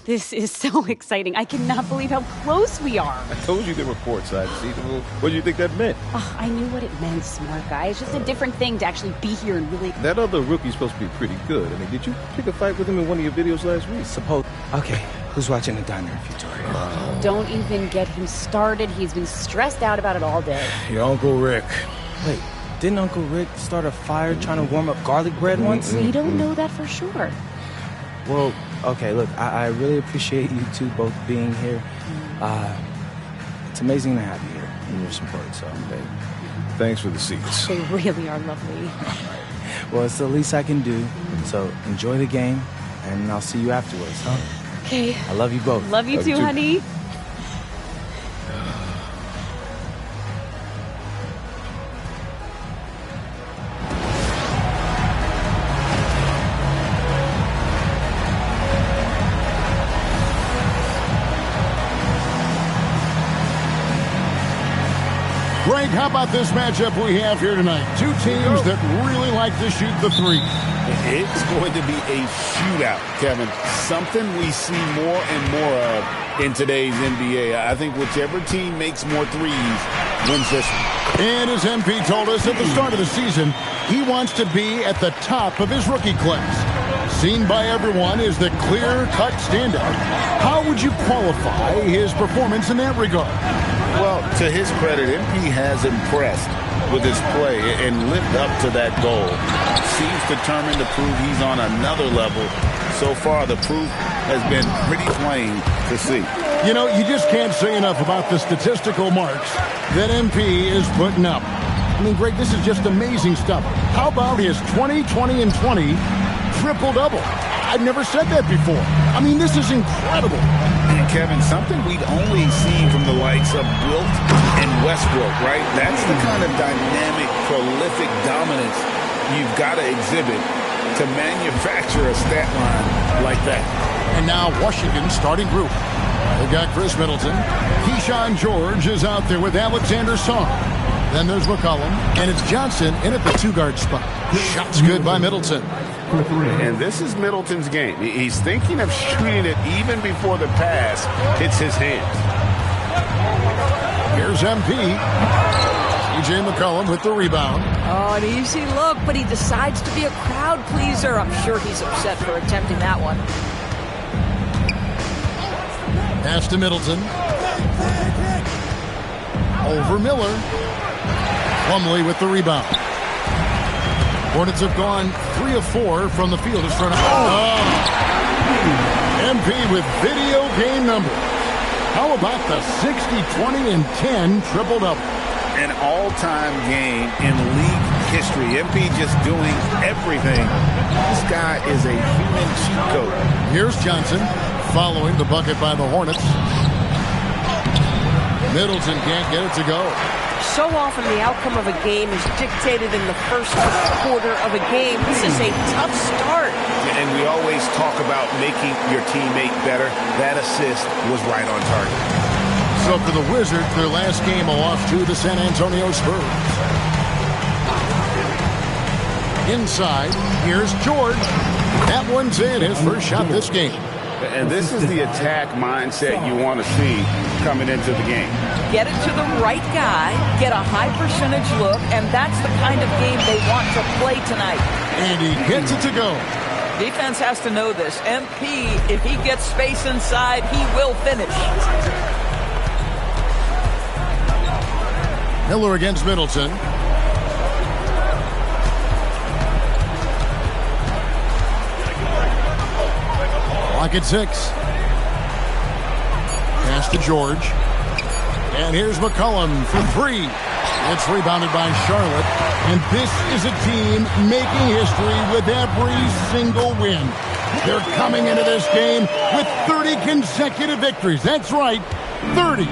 This is so exciting. I cannot believe how close we are. I told you there were courtside seats. What do you think that meant? Oh, I knew what it meant, smart guy. It's just a different thing to actually be here and really... That other rookie's supposed to be pretty good. I mean, did you pick a fight with him in one of your videos last week? Okay, who's watching the diner, Victoria? Don't even get him started. He's been stressed out about it all day. Your Uncle Rick. Wait, didn't Uncle Rick start a fire trying to warm up garlic bread once? We don't know that for sure. Well, okay, look, I really appreciate you two both being here. It's amazing to have you here and your support, so... Hey, thanks for the seats. They really are lovely. Well, it's the least I can do, so enjoy the game, and I'll see you afterwards, huh? Okay. I love you both. Love you too, honey. Greg, how about this matchup we have here tonight? Two teams that really like to shoot the three. It's going to be a shootout, Kevin. Something we see more and more of in today's NBA. I think whichever team makes more threes wins this one. And as MP told us at the start of the season, he wants to be at the top of his rookie class. Seen by everyone as the clear-cut standout. How would you qualify his performance in that regard? Well, to his credit, MP has impressed with his play and lived up to that goal. Seems determined to prove he's on another level. So far, the proof has been pretty plain to see. You know, you just can't say enough about the statistical marks that MP is putting up. I mean, Greg, this is just amazing stuff. How about his 20, 20, and 20 triple-double? I've never said that before. I mean, this is incredible. And Kevin, something we'd only seen from the likes of Wilt and Westbrook, right? That's the kind of dynamic, prolific dominance you've got to exhibit to manufacture a stat line like that. And now Washington's starting group. They've got Chris Middleton. Keyshawn George is out there with Alexander Song. Then there's McCollum, and it's Johnson in at the two-guard spot. Shots good by Middleton. And this is Middleton's game. He's thinking of shooting it even before the pass hits his hands. Here's MP. C.J. McCollum with the rebound. Oh, an easy look, but he decides to be a crowd pleaser. I'm sure he's upset for attempting that one. Pass to Middleton. Over Miller. Plumlee with the rebound. Hornets have gone 3 of 4 from the field. It's front of MP with video game numbers. How about the 60, 20, and 10 triple-double? An all-time game in league history. MP just doing everything. This guy is a human cheat code. Here's Johnson following the bucket by the Hornets. Middleton can't get it to go. So often the outcome of a game is dictated in the first quarter of a game. This is a tough start. And we always talk about making your teammate better. That assist was right on target. So for the Wizards, their last game a loss to the San Antonio Spurs. Inside, here's George. That one's in, his first shot this game. And this is the attack mindset you want to see coming into the game. Get it to the right guy, get a high percentage look, and that's the kind of game they want to play tonight. And he gets it to go. Defense has to know this. MP, if he gets space inside, he will finish. Miller against Middleton. Clock at 6. Pass to George. And here's McCollum for 3. It's rebounded by Charlotte. And this is a team making history with every single win. They're coming into this game with 30 consecutive victories. That's right, 30.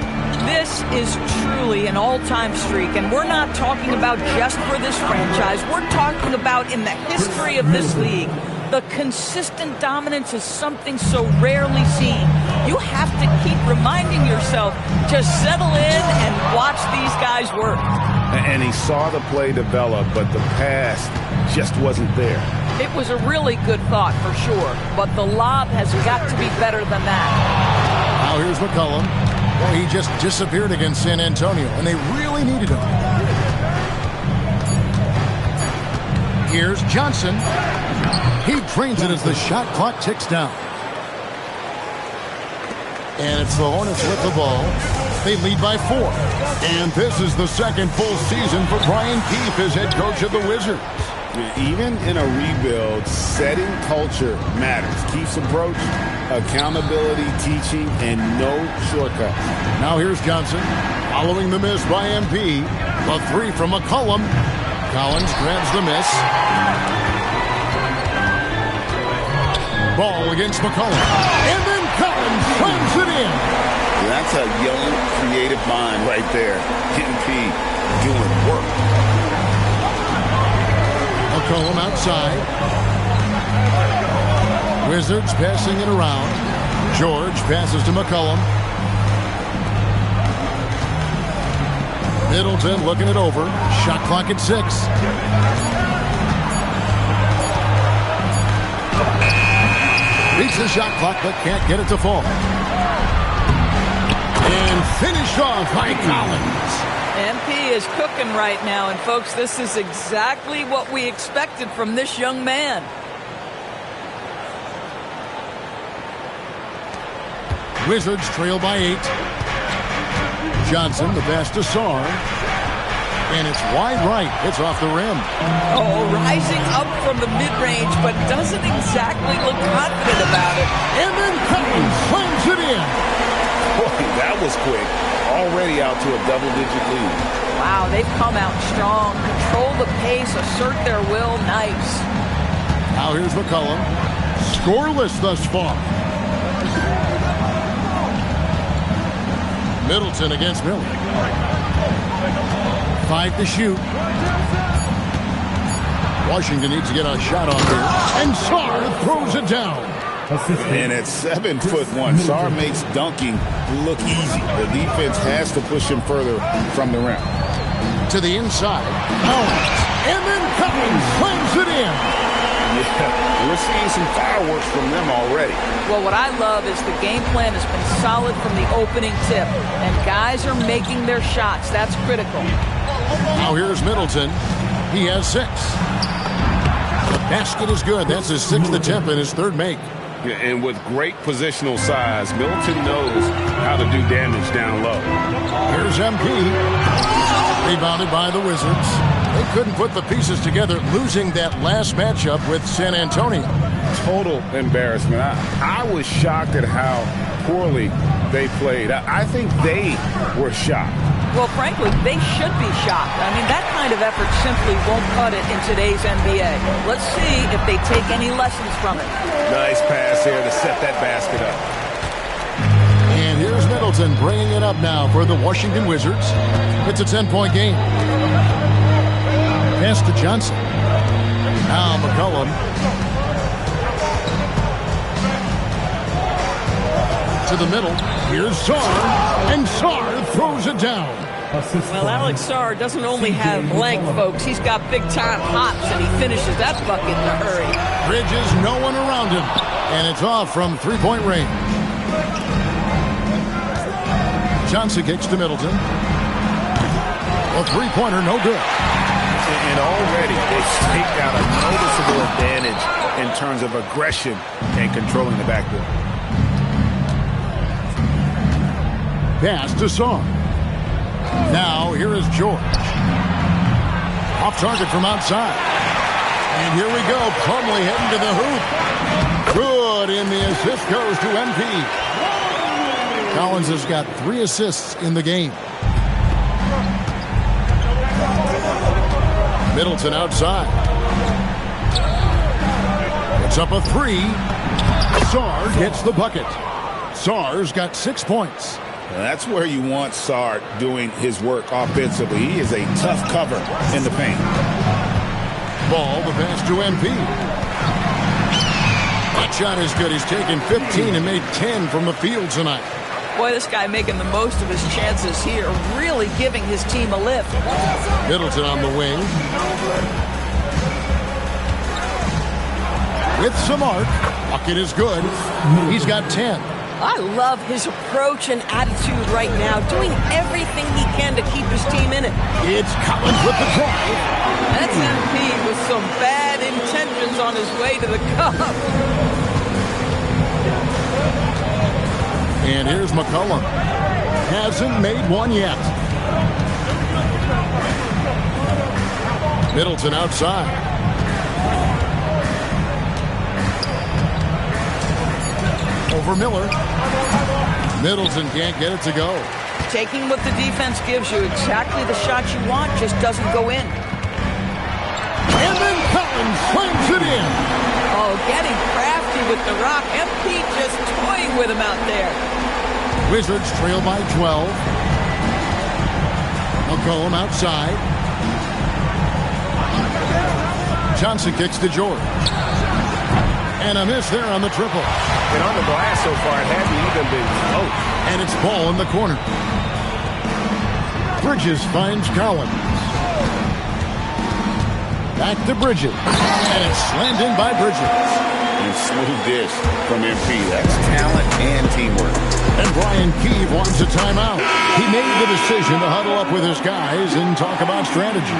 This is truly an all-time streak, and we're not talking about just for this franchise. We're talking about in the history of this league. The consistent dominance is something so rarely seen. You have to keep reminding yourself to settle in and watch these guys work. And he saw the play develop, but the pass just wasn't there. It was a really good thought for sure, but the lob has got to be better than that. Now here's McCollum. Well, he just disappeared against San Antonio, and they really needed him. Here's Johnson. He drains it as the shot clock ticks down. And it's the Hornets with the ball. They lead by 4. And this is the second full season for Brian Keefe as head coach of the Wizards. Even in a rebuild, setting culture matters. Keefe's approach, accountability, teaching, and no shortcuts. Now here's Johnson. Following the miss by MP. A 3 from McCollum. Collins grabs the miss. Ball against McCollum. And then Collins slams it in. That's a young, creative mind right there. MP doing work. McCollum outside. Wizards passing it around. George passes to McCollum. Middleton looking it over. Shot clock at 6. Beats the shot clock, but can't get it to fall. And finished off by Collins. MP is cooking right now, and folks, this is exactly what we expected from this young man. Wizards trail by 8. Johnson, the pass to Sarr. And it's wide right. It's off the rim. Oh, rising up from the mid-range, but doesn't exactly look confident about it. And then Collins slams it in. Boy, that was quick. Already out to a double-digit lead. Wow, they've come out strong. Control the pace, assert their will. Nice. Now here's McCollum. Scoreless thus far. Middleton against Miller. 5 to shoot. Washington needs to get a shot on here. And Sarr throws it down. And at 7'1", Sarr makes dunking look easy. The defense has to push him further from the rim. To the inside. Collins. And then Collins slams it in. Yeah, we're seeing some fireworks from them already. Well, what I love is the game plan has been solid from the opening tip, and guys are making their shots. That's critical. Now here's Middleton. He has 6. The basket is good. That's his 6th attempt and his 3rd make. Yeah, and with great positional size, Middleton knows how to do damage down low. Here's MP. Rebounded by the Wizards. They couldn't put the pieces together, losing that last matchup with San Antonio. Total embarrassment. I was shocked at how poorly they played. I think they were shocked. Well, frankly, they should be shocked. I mean, that kind of effort simply won't cut it in today's NBA. Let's see if they take any lessons from it. Nice pass here to set that basket up. And here's Middleton bringing it up now for the Washington Wizards. It's a 10-point game. Pass to Johnson. Now McCollum. To the middle. Here's Sarr. And Sarr throws it down. Well, Alex Sarr doesn't only have length, folks. He's got big-time hops, and he finishes that bucket in a hurry. Bridges, no one around him. And it's off from three-point range. Johnson kicks to Middleton. A three-pointer, no good. And already they've staked out a noticeable advantage in terms of aggression and controlling the backcourt. Pass to Sarr. Now here is George. Off target from outside. And here we go. Plumlee heading to the hoop. Good, and the assist goes to MP. Collins has got 3 assists in the game. Middleton outside. It's up a 3. Sarr gets the bucket. Sarr's got 6 points. That's where you want Sarr doing his work offensively. He is a tough cover in the paint. Ball, the pass to MP. That shot is good. He's taken 15 and made 10 from the field tonight. Boy, this guy making the most of his chances here, really giving his team a lift. Middleton on the wing. with some arc. Bucket is good. He's got 10. I love his approach and attitude right now, doing everything he can to keep his team in it. It's Collins with the drive. That's MP with some bad intentions on his way to the cup. And here's McCollum. Hasn't made one yet. Middleton outside. Over Miller. Middleton can't get it to go. Taking what the defense gives you, exactly the shot you want, just doesn't go in. And then Collins slams it in. Oh, getting crafty with the rock. MP just toying with him out there. Wizards trail by 12. McCollum outside. Johnson kicks to George. And a miss there on the triple. And on the glass so far, it hasn't even been close. And it's ball in the corner. Bridges finds Collins. Back to Bridges. And it's slammed in by Bridges. And smooth dish from MP. That's talent and teamwork. And Brian Keeve wants a timeout. He made the decision to huddle up with his guys and talk about strategy.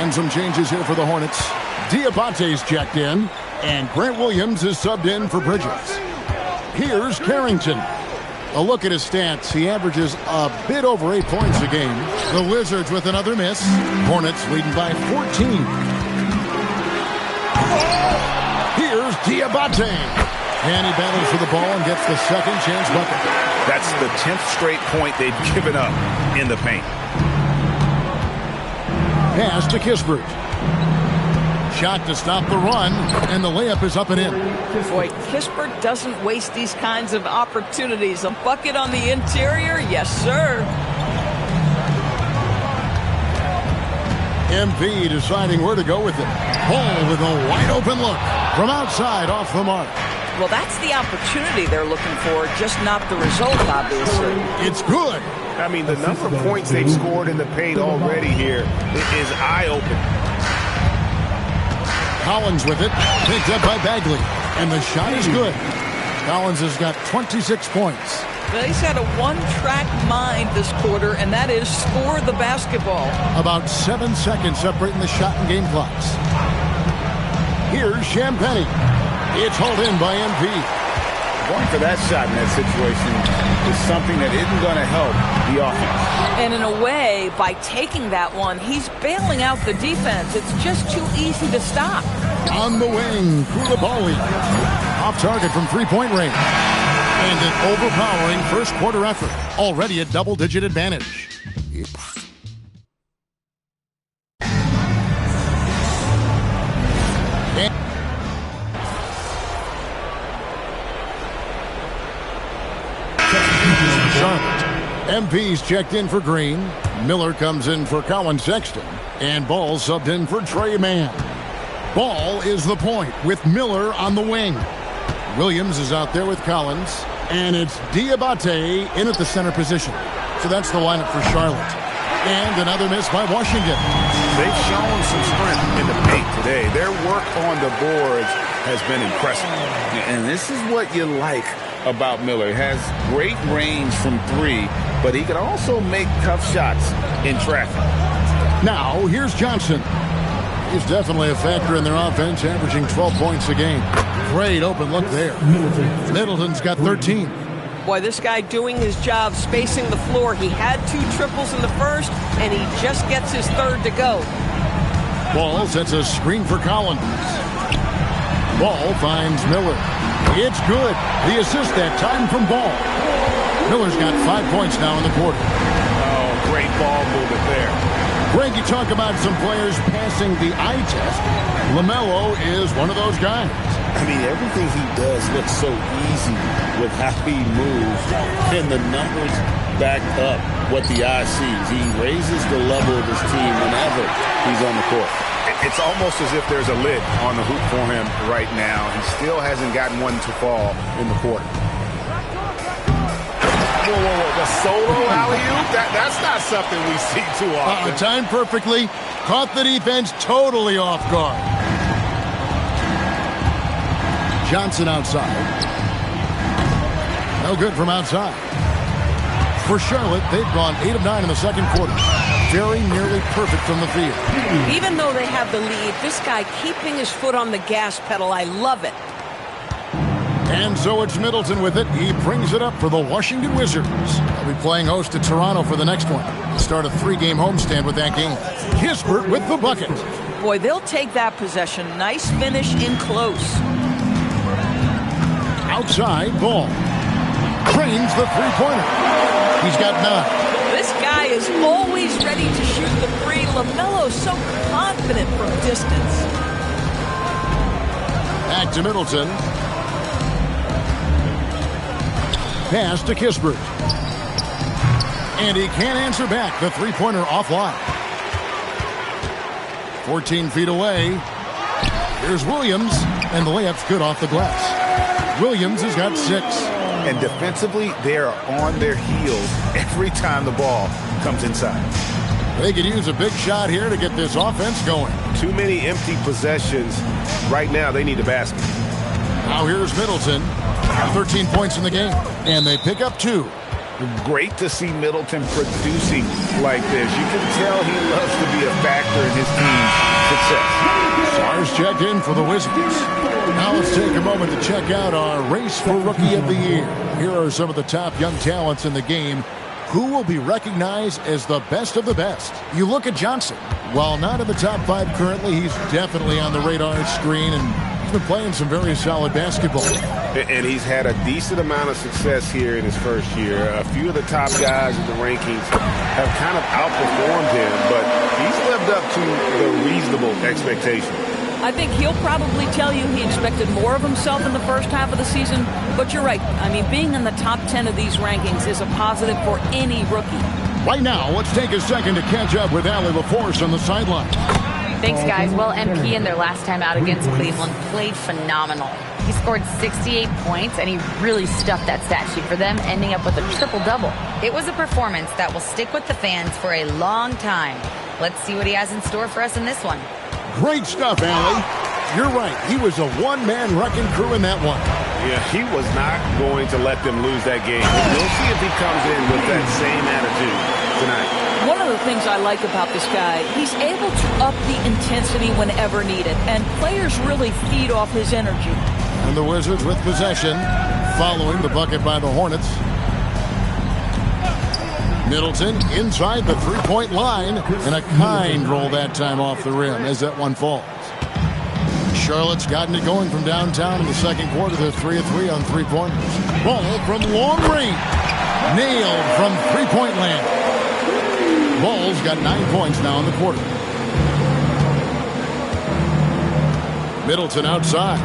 And some changes here for the Hornets. Diabate's checked in. And Grant Williams is subbed in for Bridges. Here's Carrington. A look at his stats. He averages a bit over 8 points a game. The Wizards with another miss. Hornets leading by 14. Here's Diabate. And he battles for the ball and gets the second chance bucket. That's the 10th straight point they've given up in the paint. Pass to Kispert. Shot to stop the run, and the layup is up and in. Boy, Kispert doesn't waste these kinds of opportunities. A bucket on the interior? Yes, sir. MP deciding where to go with it. Ball with a wide open look. From outside, off the mark. Well, that's the opportunity they're looking for, just not the result, obviously. It's good. I mean, the number of points they've scored in the paint already here is eye-opening. Collins with it, picked up by Bagley, and the shot is good. Collins has got 26 points. Well, he's had a one-track mind this quarter, and that is score the basketball. About 7 seconds separating the shot and game clocks. Here's Champagnie. It's hauled in by MP. Going for that shot in that situation is something that isn't going to help the offense. And in a way, by taking that one, he's bailing out the defense. It's just too easy to stop. On the wing, Koulibaly. Off target from three-point range. And an overpowering first quarter effort. Already a double-digit advantage. Charlotte. MP's checked in for Green. Miller comes in for Colin Sexton. And Ball subbed in for Trey Mann. Ball is the point with Miller on the wing. Williams is out there with Collins. And it's Diabate in at the center position. So that's the lineup for Charlotte. And another miss by Washington. They've shown some strength in the paint today. Their work on the boards has been impressive. And this is what you like about Miller. He has great range from three, but he can also make tough shots in traffic. Now, here's Johnson. He's definitely a factor in their offense, averaging 12 points a game. Great open look there. Middleton's got 13. Boy, this guy doing his job, spacing the floor. He had 2 triples in the first, and he just gets his third to go. Ball sets a screen for Collins. Ball finds Miller. It's good. The assist that time from Ball. Miller's got 5 points now in the quarter. Oh, great ball movement there. Greg, you talk about some players passing the eye test. LaMelo is one of those guys. I mean, everything he does looks so easy with how he moves, and the numbers back up what the eye sees. He raises the level of his team whenever he's on the court. It's almost as if there's a lid on the hoop for him right now. He still hasn't gotten one to fall in the quarter. Whoa, whoa, whoa. The solo alley-oop? That's not something we see too often. Timed perfectly. Caught the defense totally off guard. Johnson outside. No good from outside. For Charlotte, they've gone 8 of 9 in the second quarter. Very nearly perfect from the field. Even though they have the lead, this guy keeping his foot on the gas pedal, I love it. And so it's Middleton with it. He brings it up for the Washington Wizards. They'll be playing host to Toronto for the next one. Start a 3-game homestand with that game. Kispert with the bucket. Boy, they'll take that possession. Nice finish in close. Outside, Ball. Cranes the three-pointer. He's got 9. This guy is always ready to shoot the three. LaMelo's so confident from distance. Back to Middleton. Pass to Kispert. And he can't answer back. The three-pointer offline. 14 feet away. Here's Williams. And the layup's good off the glass. Williams has got 6. And defensively, they are on their heels every time the ball comes inside. They could use a big shot here to get this offense going. Too many empty possessions. Right now, they need a basket. Now here's Middleton. 13 points in the game. And they pick up 2. Great to see Middleton producing like this. You can tell he loves to be a factor in his team's success. Stars checked in for the Wizards. Now let's take a moment to check out our race for Rookie of the Year. Here are some of the top young talents in the game. Who will be recognized as the best of the best? You look at Johnson. While not in the top 5 currently, he's definitely on the radar screen, and he's been playing some very solid basketball. And he's had a decent amount of success here in his first year. A few of the top guys in the rankings have kind of outperformed him, but he's lived up to the reasonable expectation. I think he'll probably tell you he expected more of himself in the first half of the season, but you're right. I mean, being in the top 10 of these rankings is a positive for any rookie. Right now, let's take a second to catch up with Allie LaForce on the sideline. Thanks, guys. Well, MP in their last time out against Cleveland played phenomenal. He scored 68 points, and he really stuffed that stat sheet for them, ending up with a triple-double. It was a performance that will stick with the fans for a long time. Let's see what he has in store for us in this one. Great stuff, Allie. You're right. He was a one-man wrecking crew in that one. Yeah, he was not going to let them lose that game. We'll see if he comes in with that same attitude tonight. One of the things I like about this guy, he's able to up the intensity whenever needed, and players really feed off his energy. And the Wizards with possession, following the bucket by the Hornets. Middleton inside the three-point line, and a kind roll that time off the rim as that one falls. Charlotte's gotten it going from downtown in the second quarter. They're 3 of 3 on three-pointers. Ball from long range. Nailed from three-point land. Ball's got 9 points now in the quarter. Middleton outside.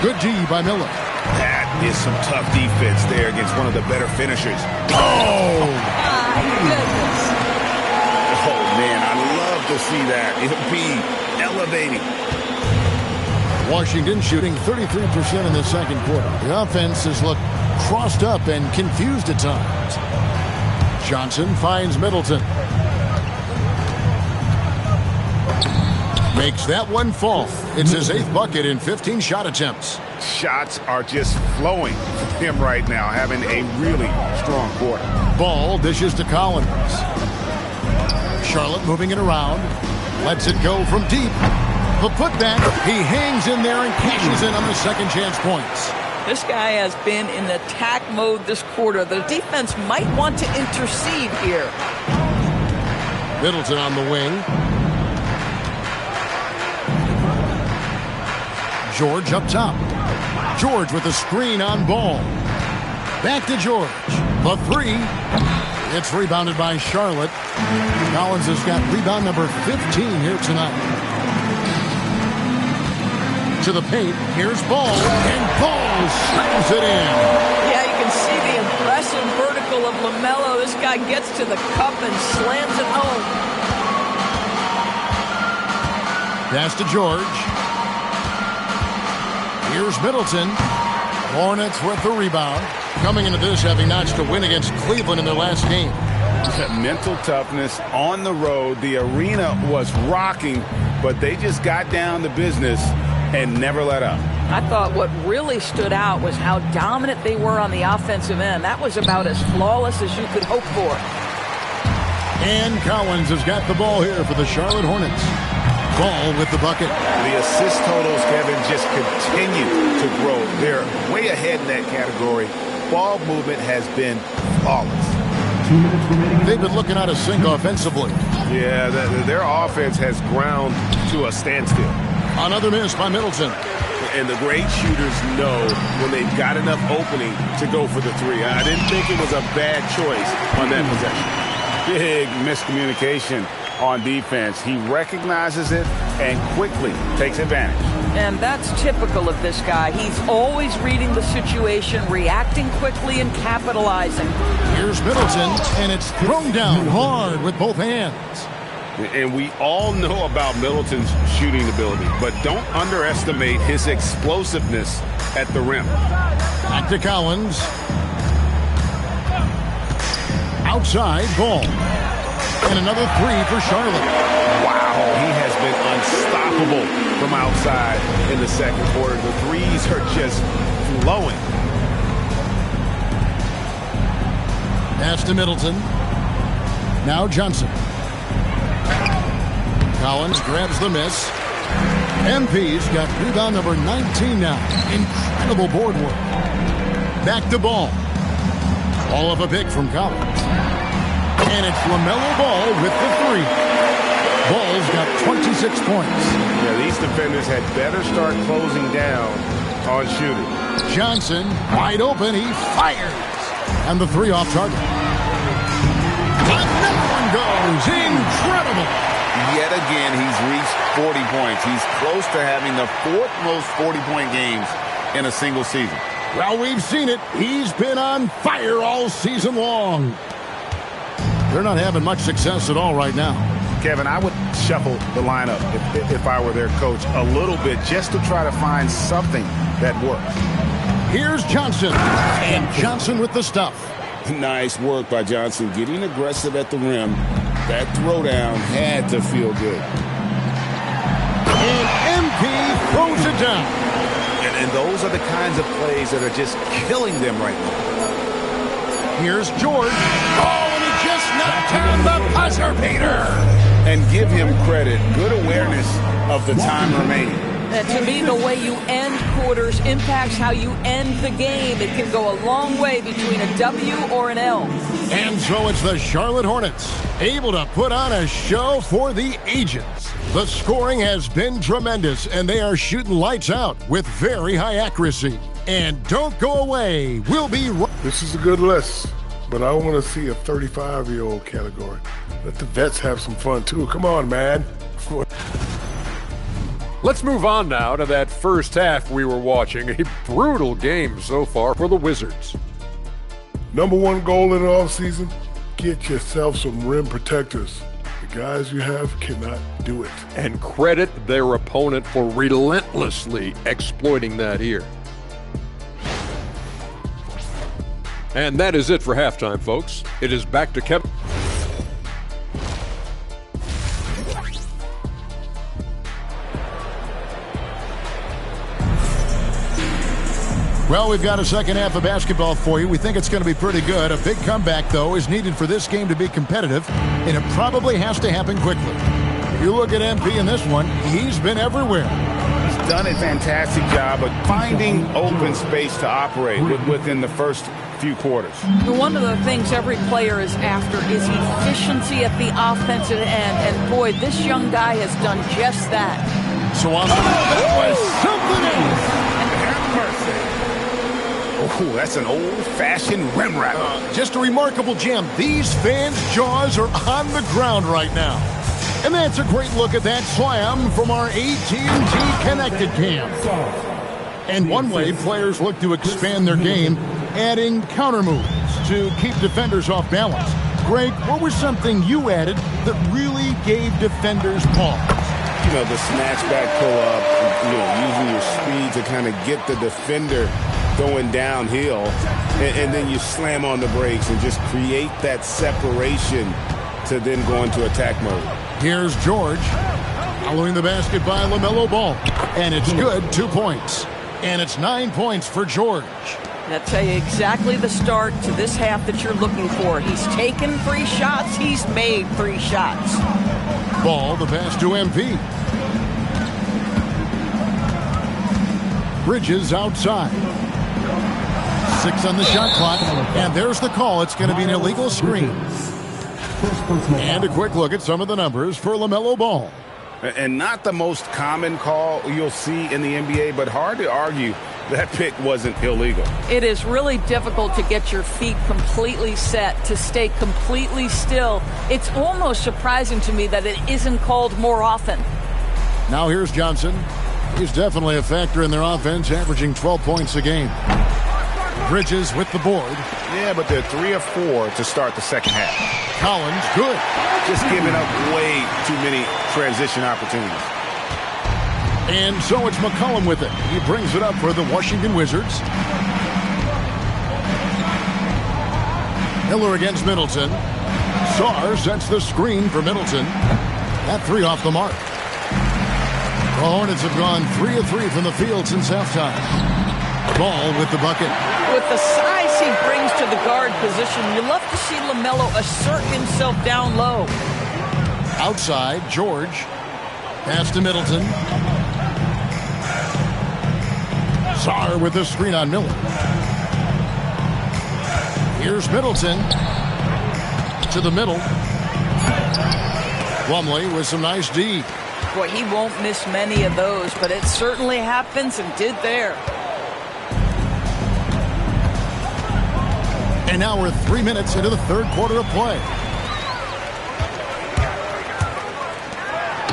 Good D by Miller. That is some tough defense there against one of the better finishers. Oh! My goodness. Oh, man, I love to see that. It'll be elevating. Washington shooting 33% in the second quarter. The offense has looked crossed up and confused at times. Johnson finds Middleton. Makes that one fall. It's his 8th bucket in 15 shot attempts. Shots are just flowing from him right now, having a really strong quarter. Ball dishes to Collins. Charlotte moving it around. Lets it go from deep. The putback. He hangs in there and cashes in on the second chance points. This guy has been in attack mode this quarter. The defense might want to intercede here. Middleton on the wing. George up top. George with a screen on Ball. Back to George. The three. It's rebounded by Charlotte. Collins has got rebound number 15 here tonight. To the paint. Here's Ball. And Ball slams it in. Yeah, you can see the impressive vertical of LaMelo. This guy gets to the cup and slams it home. Pass to George. Here's Middleton. Hornets with the rebound. Coming into this having notched a win against Cleveland in their last game. Mental toughness on the road. The arena was rocking, but they just got down to business and never let up. I thought what really stood out was how dominant they were on the offensive end. That was about as flawless as you could hope for. And Collins has got the ball here for the Charlotte Hornets. Ball with the bucket. The assist totals, Kevin, just continue to grow. They're way ahead in that category. Ball movement has been flawless. They've been looking out of sync offensively. Yeah, their offense has ground to a standstill. Another miss by Middleton. And the great shooters know when they've got enough opening to go for the three. I didn't think it was a bad choice on that possession. Big miscommunication on defense. He recognizes it and quickly takes advantage. And that's typical of this guy. He's always reading the situation, reacting quickly, and capitalizing. Here's Middleton, and it's thrown down hard with both hands. And we all know about Middleton's shooting ability, but don't underestimate his explosiveness at the rim. Back to Collins. Outside ball. And another three for Charlotte. Wow, he has been unstoppable from outside in the second quarter. The threes are just flowing. Pass to Middleton. Now Johnson. Collins grabs the miss. MP's got rebound number 19 now. Incredible board work. Back to ball. All of a pick from Collins. And it's LaMelo Ball with the three. Ball's got 26 points. Yeah, these defenders had better start closing down on shooting. Johnson, wide open, he fires. And the three off target. Another one goes. Incredible. Yet again, he's reached 40 points. He's close to having the fourth most 40-point games in a single season. Well, we've seen it. He's been on fire all season long. They're not having much success at all right now. Kevin, I would shuffle the lineup if I were their coach a little bit just to try to find something that works. Here's Johnson. And Johnson with the stuff. Nice work by Johnson, getting aggressive at the rim. That throwdown had to feel good. And MP throws it down. And those are the kinds of plays that are just killing them right now. Here's George. Oh, and he just knocked down the buzzer beater. And give him credit. Good awareness of the time remaining. And to me, the way you end quarters impacts how you end the game. It can go a long way between a W or an L. And so it's the Charlotte Hornets, able to put on a show for the ages. The scoring has been tremendous, and they are shooting lights out with very high accuracy. And don't go away. We'll be right. This is a good list, but I want to see a 35-year-old category. Let the vets have some fun, too. Come on, man. Let's move on now to that first half we were watching. A brutal game so far for the Wizards. Number one goal in the offseason, get yourself some rim protectors. The guys you have cannot do it. And credit their opponent for relentlessly exploiting that here. And that is it for halftime, folks. It is back to Kevin. Well, we've got a second half of basketball for you. We think it's going to be pretty good. A big comeback, though, is needed for this game to be competitive, and it probably has to happen quickly. If you look at MP in this one, he's been everywhere. He's done a fantastic job of finding open space to operate within the first few quarters. One of the things every player is after is efficiency at the offensive end, and boy, this young guy has done just that. So on that was something else. Oh, that's an old-fashioned rim wrap. Just a remarkable gem. These fans' jaws are on the ground right now. And that's a great look at that slam from our AT&T Connected Cam. And one way players look to expand their game, adding counter moves to keep defenders off balance. Greg, what was something you added that really gave defenders pause? You know, the snatch back pull-up, using your speed to kind of get the defender going downhill, and then you slam on the brakes and just create that separation to then go into attack mode. Here's George. Following the basket by LaMelo Ball. And it's good, 2 points. And it's 9 points for George. I'll tell you exactly the start to this half that you're looking for. He's taken 3 shots. He's made 3 shots. Ball, the pass to MP. Bridges outside. 6 on the shot clock. And there's the call. It's going to be an illegal screen. And a quick look at some of the numbers for LaMelo Ball. And not the most common call you'll see in the NBA, but hard to argue that pick wasn't illegal. It is really difficult to get your feet completely set, to stay completely still. It's almost surprising to me that it isn't called more often. Now here's Johnson. He's definitely a factor in their offense, averaging 12 points a game. Bridges with the board. Yeah, but they're 3 of 4 to start the second half. Collins, good. Just giving up way too many transition opportunities. And so it's McCollum with it. He brings it up for the Washington Wizards. Miller against Middleton. Sarr sets the screen for Middleton. That 3 off the mark. The Hornets have gone 3 of 3 from the field since halftime. Ball with the bucket. With the size he brings to the guard position, you love to see LaMelo assert himself down low. Outside, George. Pass to Middleton. Sarr with the screen on Miller. Here's Middleton. To the middle. Plumlee with some nice D. Boy, he won't miss many of those, but it certainly happens and did there. And now we're 3 minutes into the third quarter of play.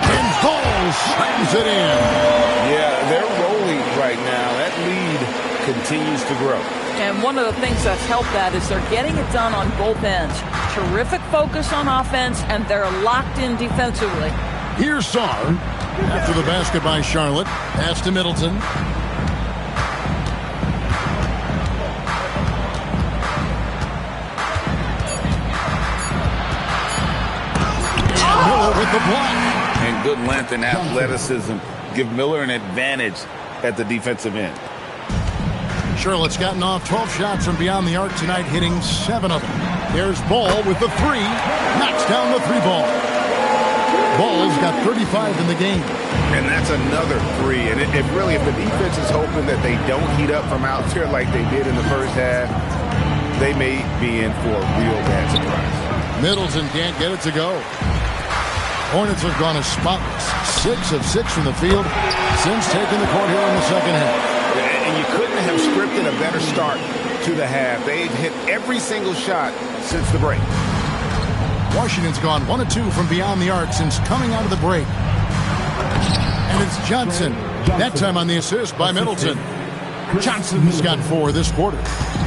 And Ball slams it in. Yeah, they're rolling right now. That lead continues to grow. And one of the things that's helped that is they're getting it done on both ends. Terrific focus on offense, and they're locked in defensively. Here's Sarr. After the basket by Charlotte. Pass to Middleton. Miller with the block. And good length and athleticism give Miller an advantage at the defensive end. Charlotte's gotten off 12 shots from beyond the arc tonight, hitting 7 of them. There's Ball with the 3. Knocks down the 3 ball. Ball's got 35 in the game. And that's another 3. And if the defense is hoping that they don't heat up from out there like they did in the first half, they may be in for a real bad surprise. Middleton can't get it to go. Hornets have gone as spotless. 6 of 6 from the field since taking the court here in the second half. And you couldn't have scripted a better start to the half. They've hit every single shot since the break. Washington's gone 1 of 2 from beyond the arc since coming out of the break. And it's Johnson. That time on the assist by Middleton. Johnson's got 4 this quarter.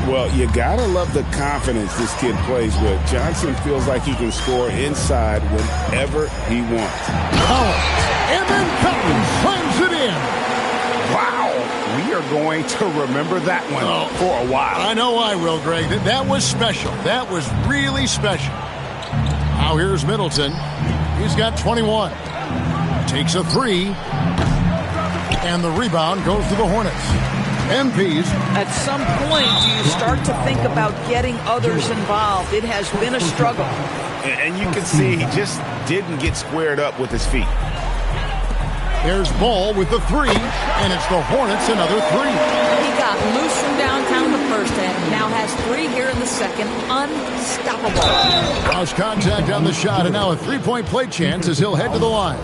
Well, you gotta love the confidence this kid plays with. Johnson feels like he can score inside whenever he wants. Collins. And then Collins slams it in. Wow. We are going to remember that one for a while. I know I will, Greg. That was special. That was really special. Now here's Middleton. He's got 21. Takes a 3. And the rebound goes to the Hornets. MPs. At some point, do you start to think about getting others involved? It has been a struggle. And you can see he just didn't get squared up with his feet. There's Ball with the 3, and it's the Hornets another 3. He got loose from downtown in the first half, now has 3 here in the second. Unstoppable. Cross contact on the shot, and now a 3-point play chance as he'll head to the line.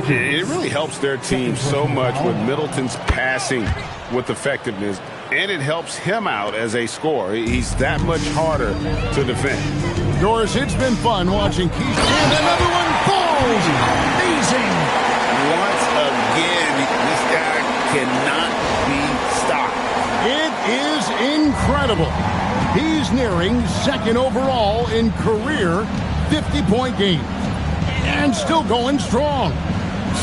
It really helps their team so much with Middleton's passing with effectiveness, and it helps him out as a scorer. He's that much harder to defend. Doris, it's been fun watching Keith. And another one falls. Amazing. Once again, this guy cannot be stopped. It is incredible. He's nearing 2nd overall in career 50-point games. And still going strong.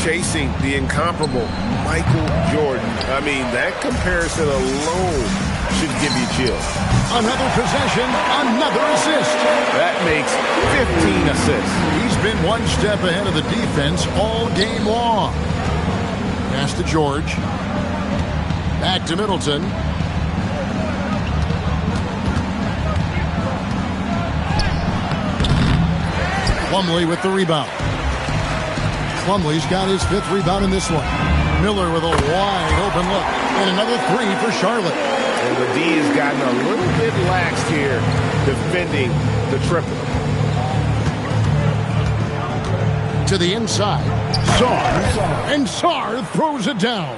chasing the incomparable Michael Jordan. I mean, that comparison alone should give you chills. Another possession, another assist. That makes 15 assists. He's been one step ahead of the defense all game long. Pass to George. Back to Middleton. Plumlee with the rebound. Plumlee's got his 5th rebound in this one. Miller with a wide open look. And another 3 for Charlotte. And the D has gotten a little bit laxed here defending the triple. To the inside. Sarr. And Sarr throws it down.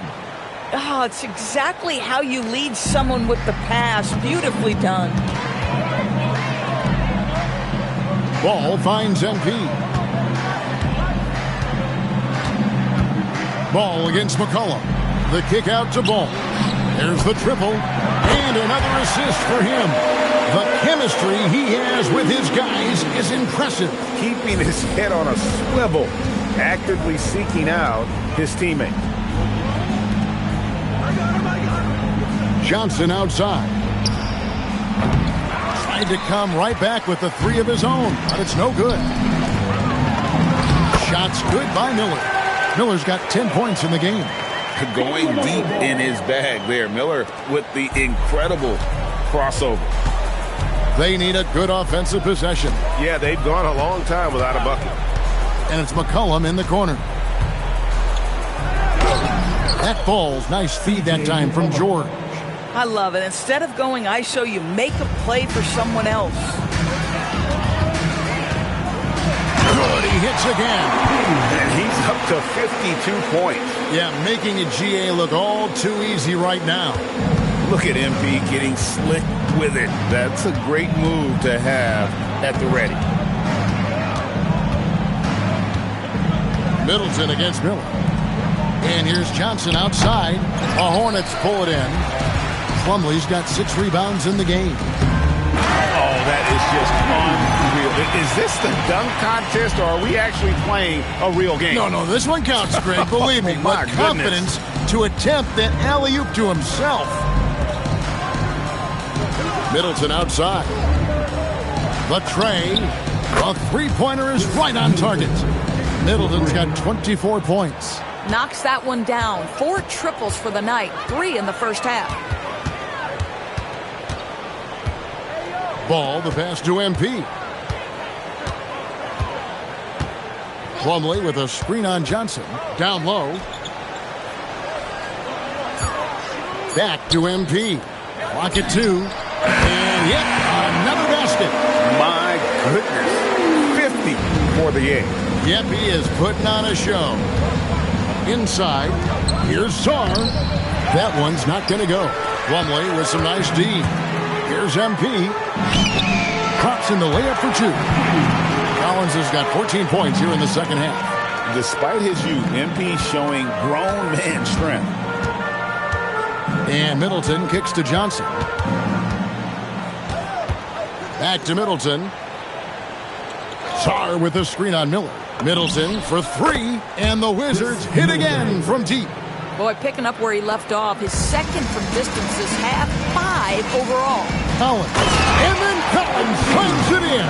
Oh, it's exactly how you lead someone with the pass. Beautifully done. Ball finds MP. Ball against McCollum. The kick out to Ball. There's the triple. And another assist for him. The chemistry he has with his guys is impressive. Keeping his head on a swivel. Actively seeking out his teammate. Johnson outside. Tried to come right back with the 3 of his own, but it's no good. Shots good by Miller. Miller's got 10 points in the game. Going deep in his bag there. Miller with the incredible crossover. They need a good offensive possession. Yeah, they've gone a long time without a bucket. And it's McCollum in the corner. That ball's nice feed that time from George. I love it. Instead of going ISO, you make a play for someone else. Good, he hits again. And he's up to 52 points. Yeah, making a GA look all too easy right now. Look at MP getting slick with it. That's a great move to have at the ready. Middleton against Miller. And here's Johnson outside. The Hornets pull it in. Plumlee's got 6 rebounds in the game. Oh, that is just unreal. Is this the dunk contest, or are we actually playing a real game? No, this one counts, Greg. Believe me. My With confidence to attempt that alley-oop to himself. Middleton outside. The tray. A 3-pointer is right on target. Middleton's got 24 points. Knocks that one down. 4 triples for the night. 3 in the first half. Ball, the pass to MP. Plumlee with a screen on Johnson. Down low. Back to MP. Clock at 2. And yet another basket. My goodness. 50 for the game. Yep, he is putting on a show. Inside. Here's Sarr. That one's not going to go. Plumlee with some nice D. Here's MP. Pops in the layup for 2. Collins has got 14 points here in the second half. Despite his youth, MP showing grown man strength. And Middleton kicks to Johnson. Back to Middleton. Sarr with the screen on Miller. Middleton for 3, and the Wizards hit again from deep. Boy, picking up where he left off. His second from distance is half 5 overall. Collins. And then Collins slams it in.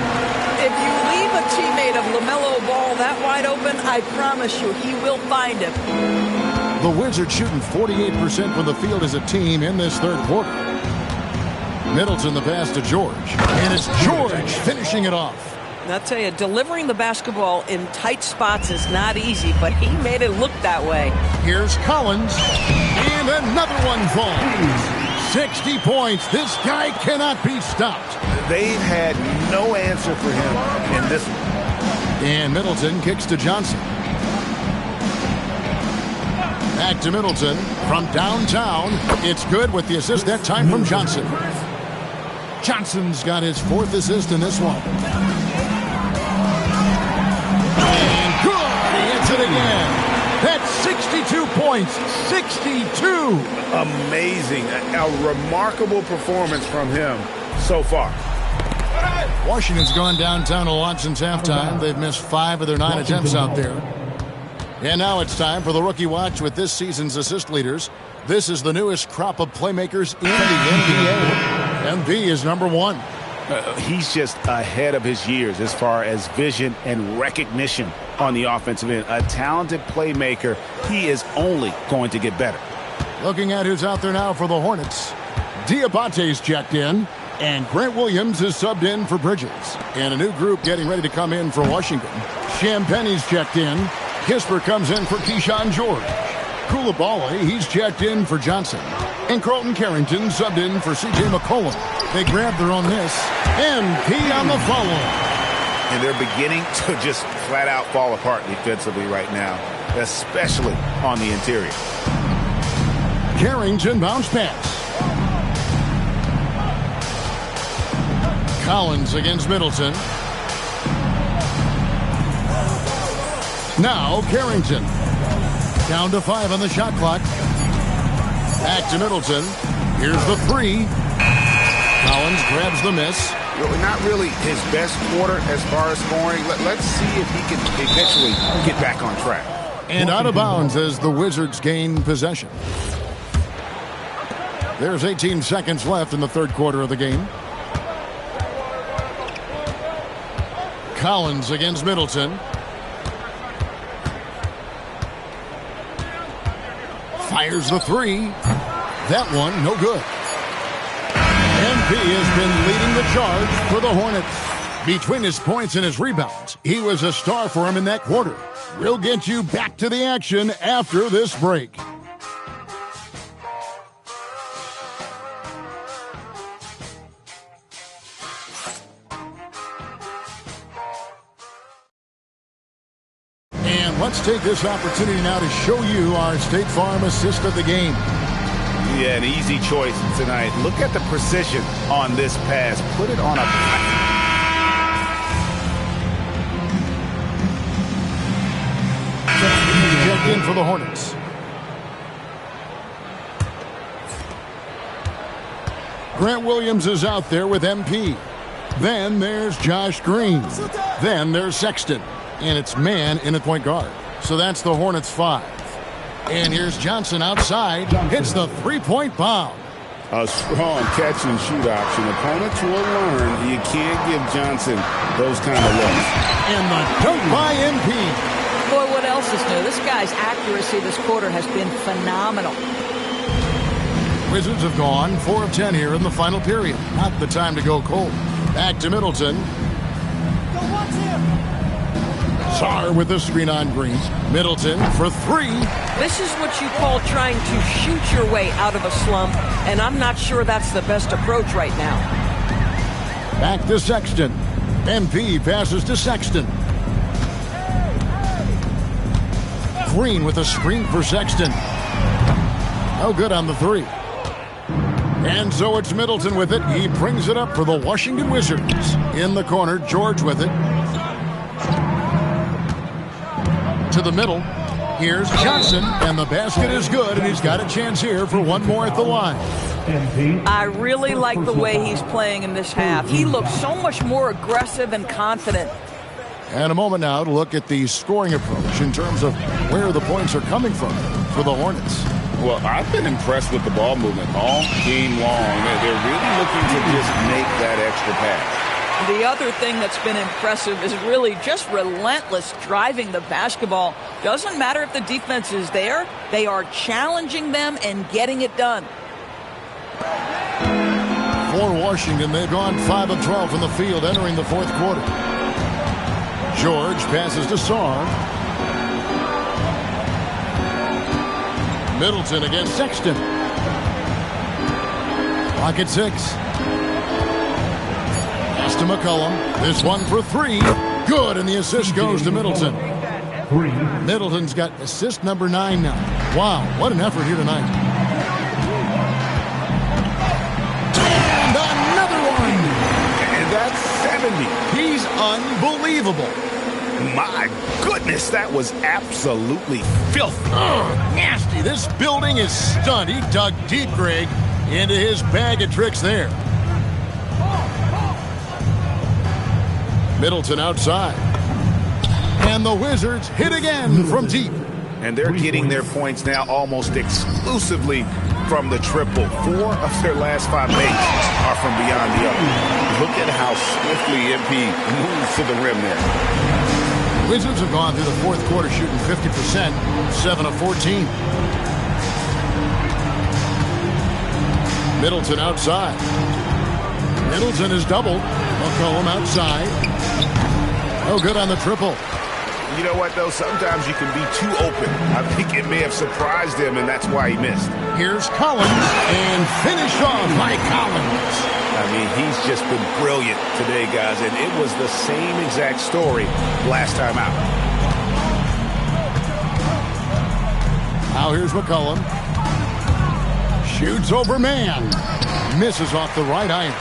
If you leave a teammate of LaMelo Ball that wide open, I promise you he will find him. The Wizards shooting 48% from the field as a team in this third quarter. Middleton the pass to George. And it's George finishing it off. And I'll tell you, delivering the basketball in tight spots is not easy, but he made it look that way. Here's Collins. And another one falls. 60 points. This guy cannot be stopped. They've had no answer for him in this one. And Middleton kicks to Johnson. Back to Middleton from downtown. It's good with the assist that time from Johnson. Johnson's got his 4th assist in this one. And good! He hits it again. That's 62 points. 62! Amazing. A remarkable performance from him so far. Washington's gone downtown a lot since halftime. They've missed 5 of their 9 attempts out there. And now it's time for the Rookie Watch with this season's assist leaders. This is the newest crop of playmakers in the NBA. MV is number 1. He's just ahead of his years as far as vision and recognition on the offensive end. A talented playmaker. He is only going to get better. Looking at who's out there now for the Hornets. Diabate's checked in, and Grant Williams is subbed in for Bridges. And a new group getting ready to come in for Washington. Champagne's checked in. Kisper comes in for Keyshawn George. Koulibaly, he's checked in for Johnson. And Carlton Carrington subbed in for C.J. McCollum. They grabbed their own miss. MP on the follow. And they're beginning to just flat out fall apart defensively right now, especially on the interior. Carrington bounce pass. Collins against Middleton. Now Carrington. Down to 5 on the shot clock. Back to Middleton. Here's the 3. Collins grabs the miss. Not really his best quarter as far as scoring. Let's see if he can eventually get back on track. And out of bounds as the Wizards gain possession. There's 18 seconds left in the third quarter of the game. Collins against Middleton. Fires the 3. That one, no good. MP has been leading the charge for the Hornets. Between his points and his rebounds, he was a star for him in that quarter. We'll get you back to the action after this break. Let's take this opportunity now to show you our State Farm assist of the game. Yeah, an easy choice tonight. Look at the precision on this pass. Put it on a... Checked in for the Hornets. Grant Williams is out there with MP. Then there's Josh Green. Then there's Sexton. And it's man in at point guard. So that's the Hornets 5. And here's Johnson outside. Hits the three-point bomb. A strong catch-and-shoot option. Opponents will learn you can't give Johnson those kind of looks. And the dunk by MP. Boy, what else is new? This guy's accuracy this quarter has been phenomenal. Wizards have gone 4 of 10 here in the final period. Not the time to go cold. Back to Middleton. Sarr with the screen on Green. Middleton for 3. This is what you call trying to shoot your way out of a slump, and I'm not sure that's the best approach right now. Back to Sexton. MP passes to Sexton. Green with a screen for Sexton. No good on the 3. And so it's Middleton with it. He brings it up for the Washington Wizards. In the corner, George with it. To the middle. Here's Johnson, and the basket is good, and he's got a chance here for one more at the line. I really like the way he's playing in this half. He looks so much more aggressive and confident. And a moment now to look at the scoring approach in terms of where the points are coming from for the Hornets. Well, I've been impressed with the ball movement all game long. They're really looking to just make that extra pass. The other thing that's been impressive is really just relentless driving the basketball. Doesn't matter if the defense is there. They are challenging them and getting it done. For Washington, they've gone 5 of 12 from the field entering the fourth quarter. George passes to Sarr. Middleton against Sexton. Clock at 6. Pass to McCollum. This one for 3. Good, and the assist goes to Middleton. Middleton's got assist number 9 now. Wow, what an effort here tonight. And another one. And that's 70. He's unbelievable. My goodness, that was absolutely filthy. Nasty. This building is stunned. He dug deep, Greg, into his bag of tricks there. Middleton outside. And the Wizards hit again from deep. And they're getting their points now almost exclusively from the triple. 4 of their last 5 makes are from beyond the arc. Look at how swiftly MP moves to the rim there. Wizards have gone through the fourth quarter shooting 50%, 7 of 14. Middleton outside. Middleton is doubled. McCollum outside. No good on the triple. You know what, though? Sometimes you can be too open. I think it may have surprised him, and that's why he missed. Here's Collins, and finished off by Collins. I mean, he's just been brilliant today, guys, and it was the same exact story last time out. Now here's McCollum. Shoots over man. Misses off the right iron.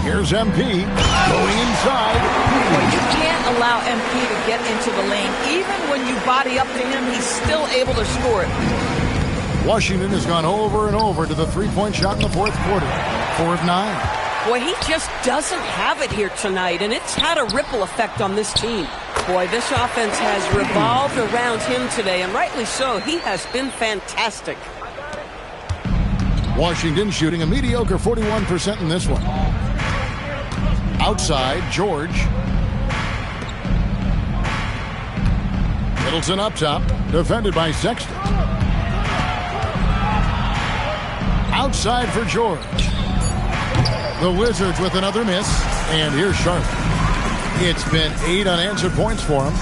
Here's MP going inside. Well, you can't allow MP to get into the lane. Even when you body up to him, he's still able to score it. Washington has gone over and over to the three-point shot in the fourth quarter. 4 of 9. Boy, he just doesn't have it here tonight, and it's had a ripple effect on this team. Boy, this offense has revolved around him today, and rightly so. He has been fantastic. Washington shooting a mediocre 41% in this one. Outside, George. Middleton up top, defended by Sexton. Outside for George. The Wizards with another miss, and here's Charlotte. It's been 8 unanswered points for him.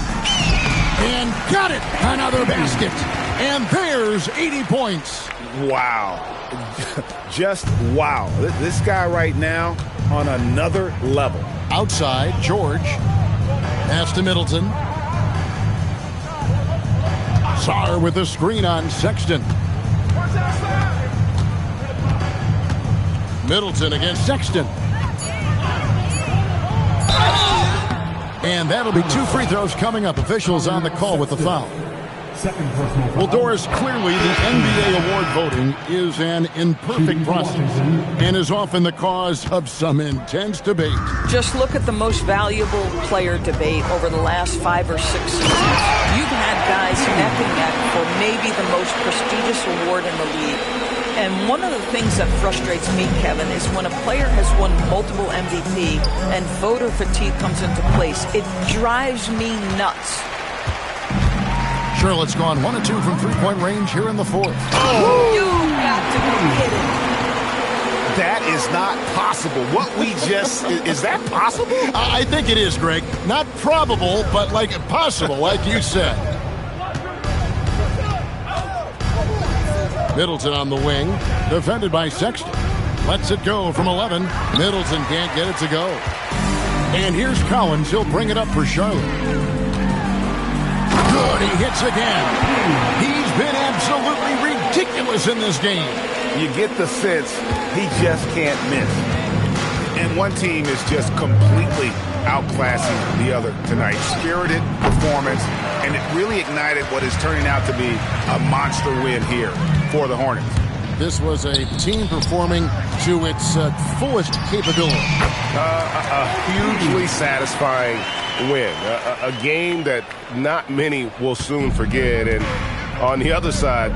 And got it! Another basket. And there's 80 points. Wow. Just wow. This guy right now on another level. Outside, George. Pass to Middleton. Sarr with the screen on Sexton. Middleton against Sexton. And that'll be 2 free throws coming up. Officials on the call with the foul. Well, Doris, clearly the NBA award voting is an imperfect process and is often the cause of some intense debate. Just look at the most valuable player debate over the last 5 or 6 seasons. You've had guys neck and neck for maybe the most prestigious award in the league. And one of the things that frustrates me, Kevin, is when a player has won multiple MVP and voter fatigue comes into place. It drives me nuts. Charlotte's gone 1 of 2 from three-point range here in the fourth. Oh, you got to be kidding. That is not possible. What we just... is that possible? I think it is, Greg. Not probable, but like possible, like you said. Middleton on the wing, defended by Sexton. Lets it go from 11. Middleton can't get it to go. And here's Collins. He'll bring it up for Charlotte. Good, he hits again. He's been absolutely ridiculous in this game. You get the sense he just can't miss. And one team is just completely outclassing the other tonight. Spirited performance, and it really ignited what is turning out to be a monster win here for the Hornets. This was a team performing to its fullest capability. A hugely satisfying win. A game that not many will soon forget. And on the other side,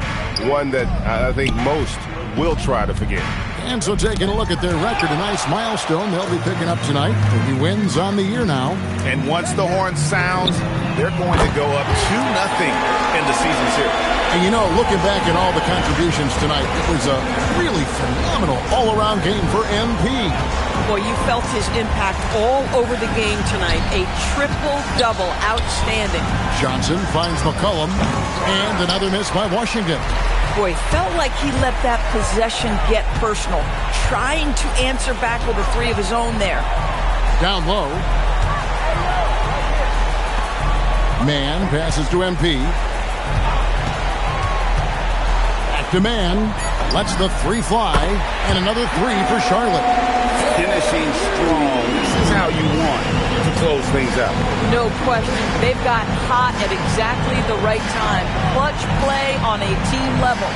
one that I think most will try to forget. And so taking a look at their record, a nice milestone they'll be picking up tonight. 30 wins on the year now. And once the horn sounds, they're going to go up 2-0 in the season series. And you know, looking back at all the contributions tonight, it was a really phenomenal all-around game for MP. Boy, you felt his impact all over the game tonight. A triple-double, outstanding. Johnson finds McCollum, and another miss by Washington. Boy, felt like he let that possession get personal, trying to answer back with a 3 of his own there. Down low. Man passes to MP. Back to Man. Lets the 3 fly, and another 3 for Charlotte. Finishing strong. This is how you want to close things out. No question. They've got hot at exactly the right time. Clutch play on a team level.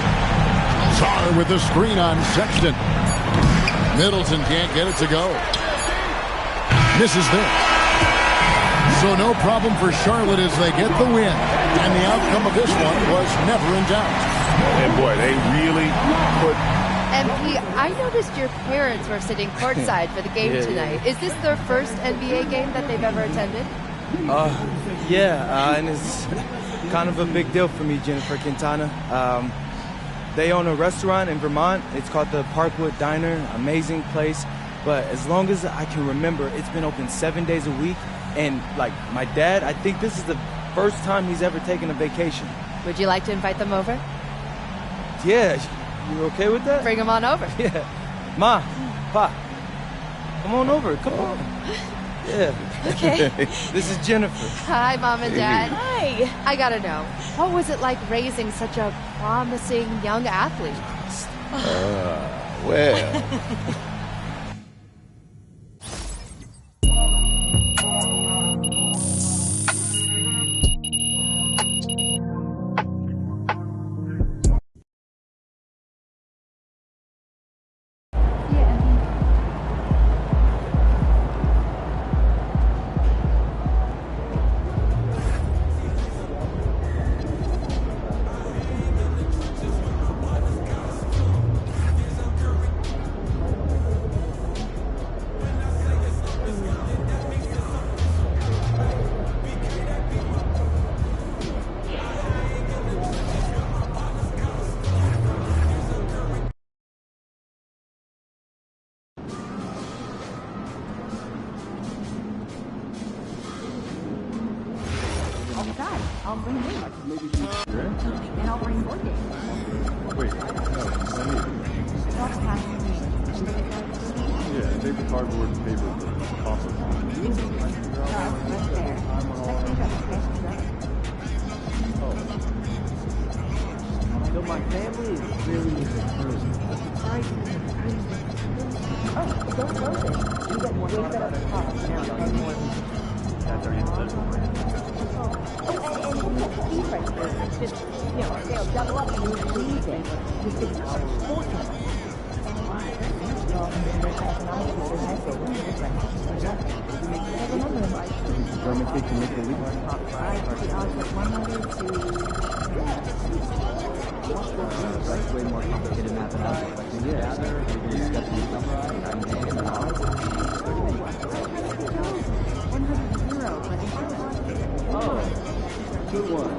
Sarr with the screen on Sexton. Middleton can't get it to go. Misses this. So no problem for Charlotte as they get the win. And the outcome of this one was never in doubt. And boy, they really put... MP, I noticed your parents were sitting courtside for the game tonight. Is this their first NBA game that they've ever attended? And it's kind of a big deal for me, Jennifer Quintana. They own a restaurant in Vermont. It's called the Parkwood Diner. Amazing place. But as long as I can remember, it's been open 7 days a week. And, like, my dad, I think this is the first time he's ever taken a vacation. Would you like to invite them over? Yeah. You okay with that? Bring them on over. Yeah. Ma, Pa, come on over. Come on. Yeah. Okay. This is Jennifer. Hi, Mom and Dad. Hi. I gotta know, what was it like raising such a promising young athlete? Well... I'll bring him. And I'll bring board games. Wait, no, I need Yeah, paper, cardboard, and paper for fossil. So my family is really into cruising. Oh, don't close it. You get way better at the top now. That's our analytical brand. And just, they'll double up and you leave it. You could German kids can make the league. That's way more complicated math than I was expecting. Yeah, you just got the number right. Oh, good one.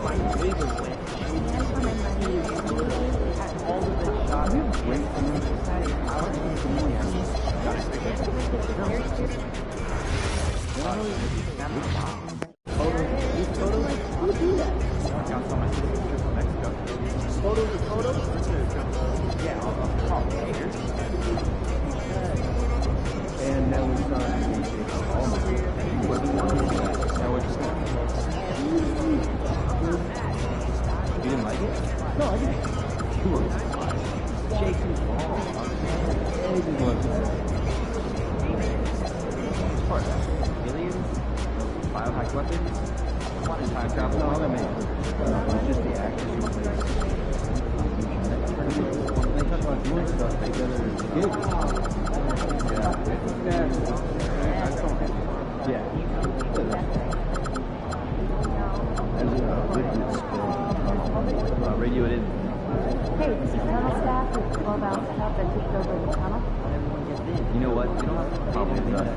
My favorite way. All of the shots, great communication. I like the communication. And now we start now we're just going You didn't like it? No, I didn't. Sure. Shaking ball. Part of that. Aliens, biohacked weapons, time travel, all that makes just the action. When they talk about doing stuff, they go to gigs. Yeah. As a liquid spill. Radio it in. Hey, this is tunnel staff with 12-ounce cup that took over the tunnel. You know what? You don't have to probably do that.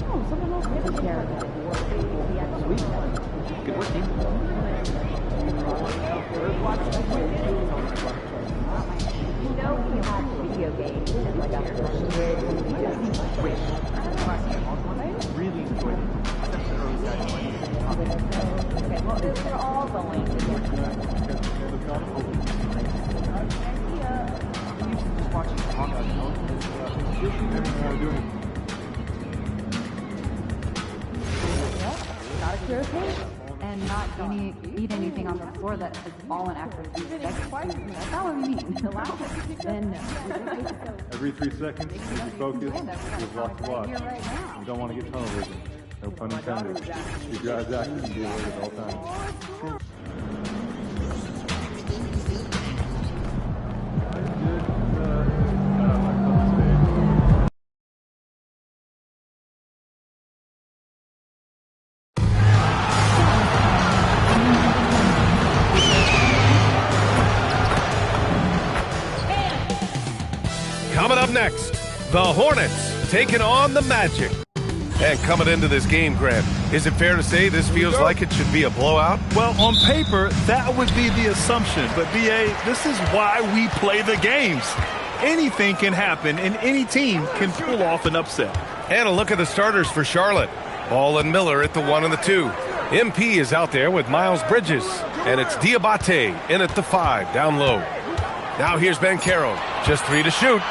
Oh, someone else did care of it. Sweet. Good work, team. You know he had video games and like a Really enjoyed it. Okay, well, they're all going to get not a clear case and not eat anything on the floor that is all an active food. That's not what we mean. Then no. Every 3 seconds, be focused, there's lots to watch. You don't want to get tunnel vision. No pun intended. Keep your eyes active and be alert at all times. The Hornets taking on the Magic. And coming into this game, Grant, is it fair to say this feels like it should be a blowout? Well, on paper, that would be the assumption. But, B.A., this is why we play the games. Anything can happen, and any team can pull off an upset. And a look at the starters for Charlotte. Ball and Miller at the 1 and the 2. MP is out there with Miles Bridges. And it's Diabate in at the 5, down low. Now here's Banchero. Just 3 to shoot.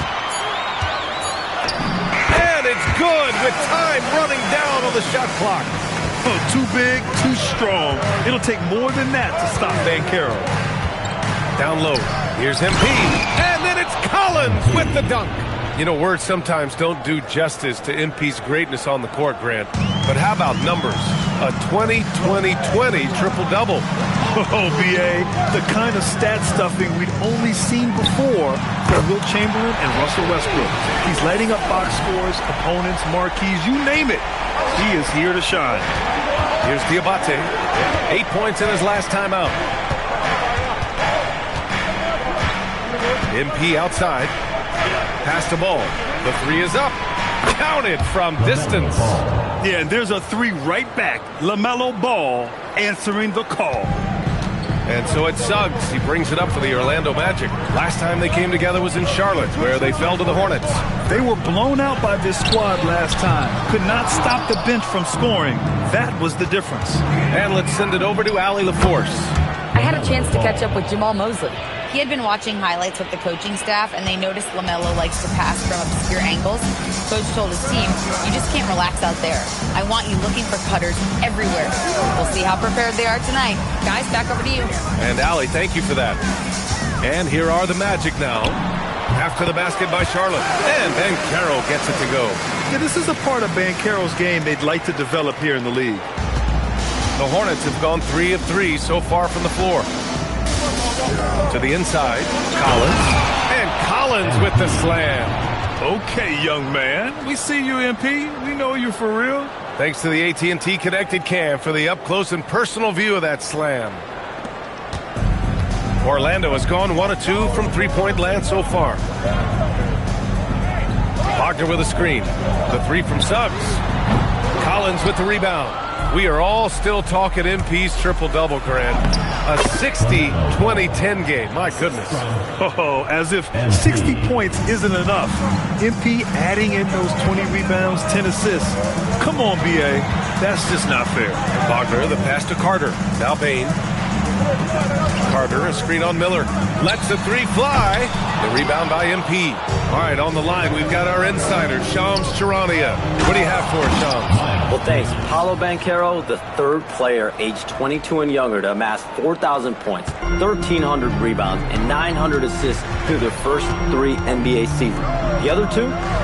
And it's good with time running down on the shot clock. Oh, too big, too strong. It'll take more than that to stop Banchero. Down low. Here's MP. And then it's Collins with the dunk. You know, words sometimes don't do justice to MP's greatness on the court, Grant. But how about numbers? A 20-20-20 triple-double. Oh, B.A., the kind of stat stuffing we'd only seen before from Wilt Chamberlain and Russell Westbrook. He's lighting up box scores, opponents, marquees, you name it. He is here to shine. Here's Diabate. 8 points in his last time out. MP outside. Pass the ball. The 3 is up. Counted from distance. Yeah, and there's a 3 right back. LaMelo Ball answering the call. And so it's Suggs. He brings it up for the Orlando Magic. Last time they came together was in Charlotte, where they fell to the Hornets. They were blown out by this squad last time. Could not stop the bench from scoring. That was the difference. And let's send it over to Allie LaForce. I had a chance to catch up with Jamal Mosley. He had been watching highlights with the coaching staff, and they noticed LaMelo likes to pass from obscure angles. Coach told his team, you just can't relax out there. I want you looking for cutters everywhere. We'll see how prepared they are tonight. Guys, back over to you. And Allie, thank you for that. And here are the Magic now. After the basket by Charlotte. And Banchero gets it to go. Yeah, this is a part of Banchero's game they'd like to develop here in the league. The Hornets have gone 3 of 3 so far from the floor. To the inside, Collins. And Collins with the slam. Okay, young man. We see you, MP. We know you for real. Thanks to the AT&T Connected Cam for the up-close and personal view of that slam. Orlando has gone 1 of 2 from three-point land so far. Wagner with a screen. The 3 from Suggs. Collins with the rebound. We are all still talking MP's triple-double, Grant. A 60-20-10 game. My goodness. Oh, as if 60 points isn't enough. MP adding in those 20 rebounds, 10 assists. Come on, B.A. That's just not fair. Wagner, the pass to Carter. Now Bain. Carter, a screen on Miller. Lets the 3 fly. The rebound by MP. All right, on the line, we've got our insider, Shams Charania. What do you have for us, Shams? Well, thanks. Paolo Banchero, the 3rd player aged 22 and younger to amass 4,000 points, 1,300 rebounds, and 900 assists through their first 3 NBA seasons. The other 2,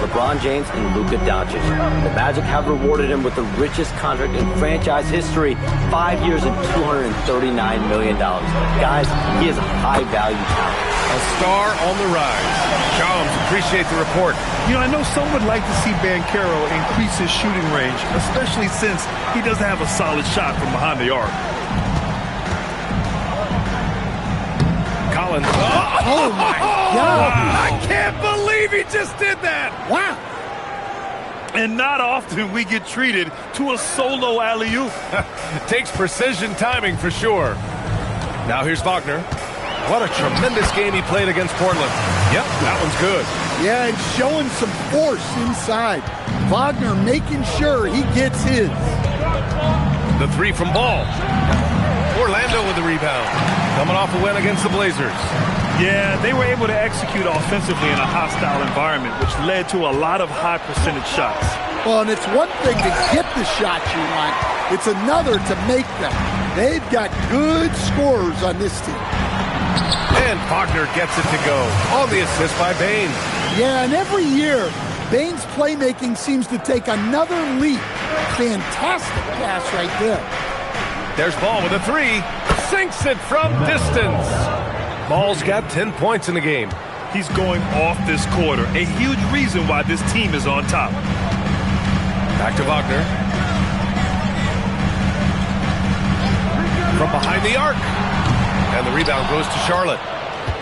LeBron James and Luka Doncic. The Magic have rewarded him with the richest contract in franchise history, 5 years and $239 million. Guys, he is a high-value talent. A star on the rise. Shams, appreciate the report. You know, I know some would like to see Banchero increase his shooting range, especially since he doesn't have a solid shot from behind the arc. Collins. Oh my God. I can't believe he just did that. Wow. And not often we get treated to a solo alley-oop. Takes precision timing for sure. Now here's Wagner. What a tremendous game he played against Portland. Yep, that one's good. Yeah, and showing some force inside. Wagner making sure he gets his. The 3 from Ball. Orlando with the rebound. Coming off a win against the Blazers. Yeah, they were able to execute offensively in a hostile environment, which led to a lot of high percentage shots. Well, and it's one thing to get the shots you want. It's another to make them. They've got good scorers on this team. And Wagner gets it to go on the assist by Bain. Yeah, and every year, Bain's playmaking seems to take another leap. Fantastic pass right there. There's Ball with a 3. Sinks it from distance. Ball's got 10 points in the game. He's going off this quarter. A huge reason why this team is on top. Back to Wagner. From behind the arc. And the rebound goes to Charlotte.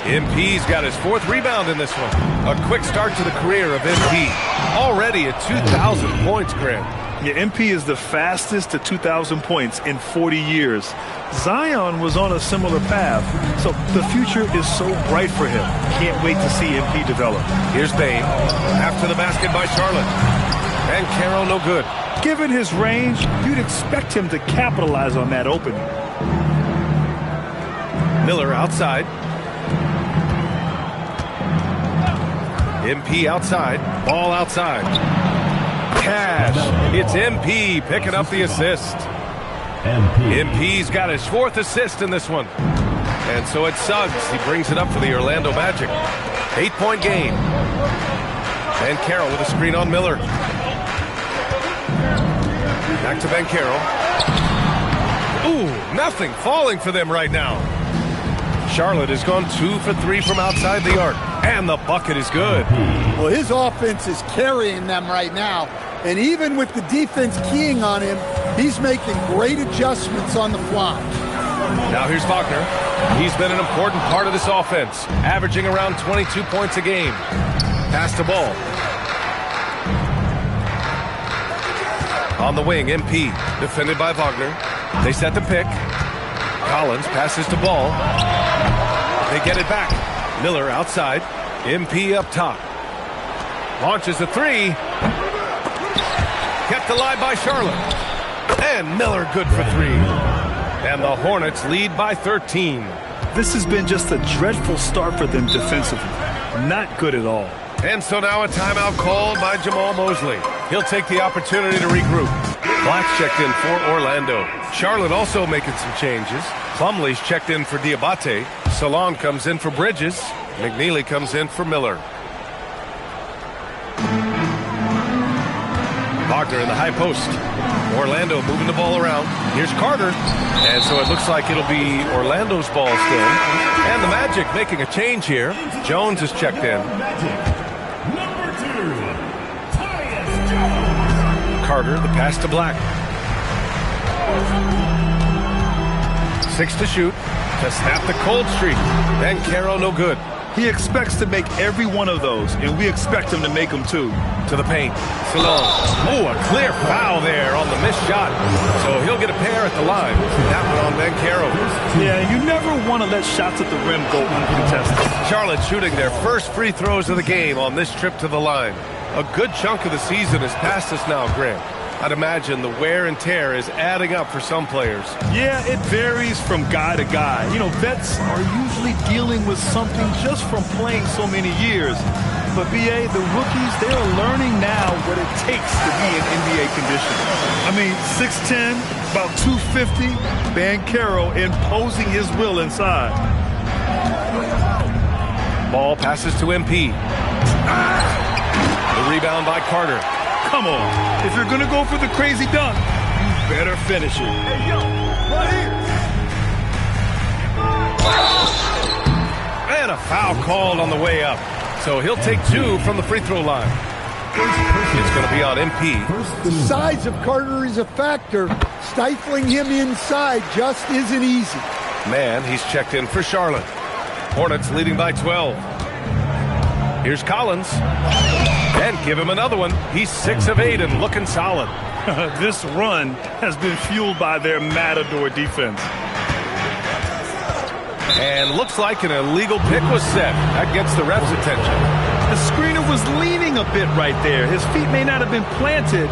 MP's got his 4th rebound in this one. A quick start to the career of MP. Already at 2,000 points, Grant. Yeah, MP is the fastest to 2,000 points in 40 years. Zion was on a similar path, so the future is so bright for him. Can't wait to see MP develop. Here's Bain. After the basket by Charlotte. And Carroll no good. Given his range, you'd expect him to capitalize on that opening. Miller outside. MP outside. Ball outside. Cash. It's MP picking up the assist. MP's got his 4th assist in this one. And so it's Suggs. He brings it up for the Orlando Magic. 8-point game. And Carroll with a screen on Miller. Back to Ben Carroll. Ooh, nothing falling for them right now. Charlotte has gone 2 for 3 from outside the arc. And the bucket is good. Well, his offense is carrying them right now. And even with the defense keying on him, he's making great adjustments on the fly. Now here's Wagner. He's been an important part of this offense, averaging around 22 points a game. Pass the ball. On the wing, MP, defended by Wagner. They set the pick. Collins passes the ball. They get it back. Miller outside. MP up top. Launches a 3. Kept alive by Charlotte. And Miller good for 3. And the Hornets lead by 13. This has been just a dreadful start for them defensively. Not good at all. And so now a timeout called by Jamal Mosley. He'll take the opportunity to regroup. Black's checked in for Orlando. Charlotte also making some changes. Plumlee's checked in for Diabate. Salon comes in for Bridges. McNeely comes in for Miller. Wagner in the high post. Orlando moving the ball around. Here's Carter. And so it looks like it'll be Orlando's ball still. And the Magic making a change here. Jones is checked in. Carter, the pass to Black. 6 to shoot. To snap the cold streak. And Carroll no good. He expects to make every one of those, and we expect him to make them too. To the paint. Salon. Oh, a clear foul there on the missed shot. So he'll get a pair at the line. That one on Ben Carroll. Yeah, you never want to let shots at the rim go uncontested. Charlotte shooting their first free throws of the game on this trip to the line. A good chunk of the season has passed us now, Grant. I'd imagine the wear and tear is adding up for some players. Yeah, it varies from guy to guy. You know, vets are usually dealing with something just from playing so many years. But, B.A., the rookies, they are learning now what it takes to be in NBA condition. I mean, 6'10", about 250, Ben Carroll imposing his will inside. Ball passes to MP. The rebound by Carter. Come on. If you're going to go for the crazy dunk, you better finish it. Hey, yo, right here. And a foul called on the way up. So he'll take 2 from the free throw line. It's going to be on MP. The size of Carter is a factor. Stifling him inside just isn't easy. Man, he's checked in for Charlotte. Hornets leading by 12. Here's Collins. And give him another one. He's 6 of 8 and looking solid. This run has been fueled by their Matador defense. And looks like an illegal pick was set. That gets the ref's attention. The screener was leaning a bit right there. His feet may not have been planted.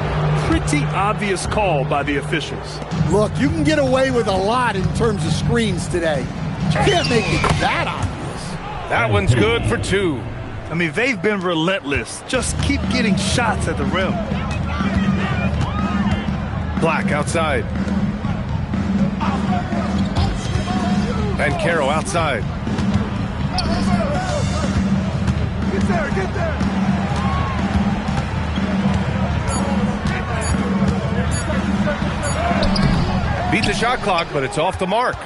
Pretty obvious call by the officials. Look, you can get away with a lot in terms of screens today. You can't make it that obvious. That one's good for 2. I mean, they've been relentless. Just keep getting shots at the rim. Black outside. And Carroll outside. Get there, get there. Beat the shot clock, but it's off the mark.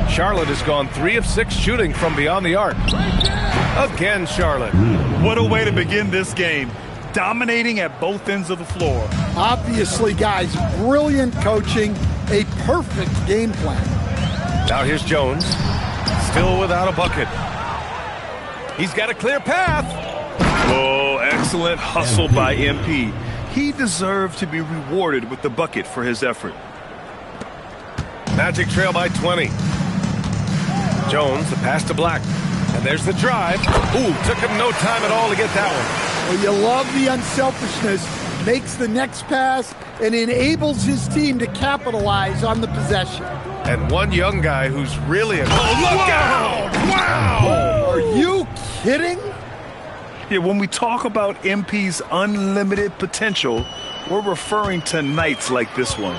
Charlotte has gone 3 of 6 shooting from beyond the arc. Again, Charlotte. What a way to begin this game. Dominating at both ends of the floor. Obviously, guys, brilliant coaching, a perfect game plan. Now here's Jones. still without a bucket. He's got a clear path. Oh, excellent hustle by MP. He deserved to be rewarded with the bucket for his effort. Magic trail by 20. Jones, the pass to Black. And there's the drive. Ooh, took him no time at all to get that one. Well, you love the unselfishness. Makes the next pass and enables his team to capitalize on the possession. And one young guy who's really a... Oh, look out! Wow! Are you kidding? Yeah, when we talk about MP's unlimited potential, we're referring to nights like this one.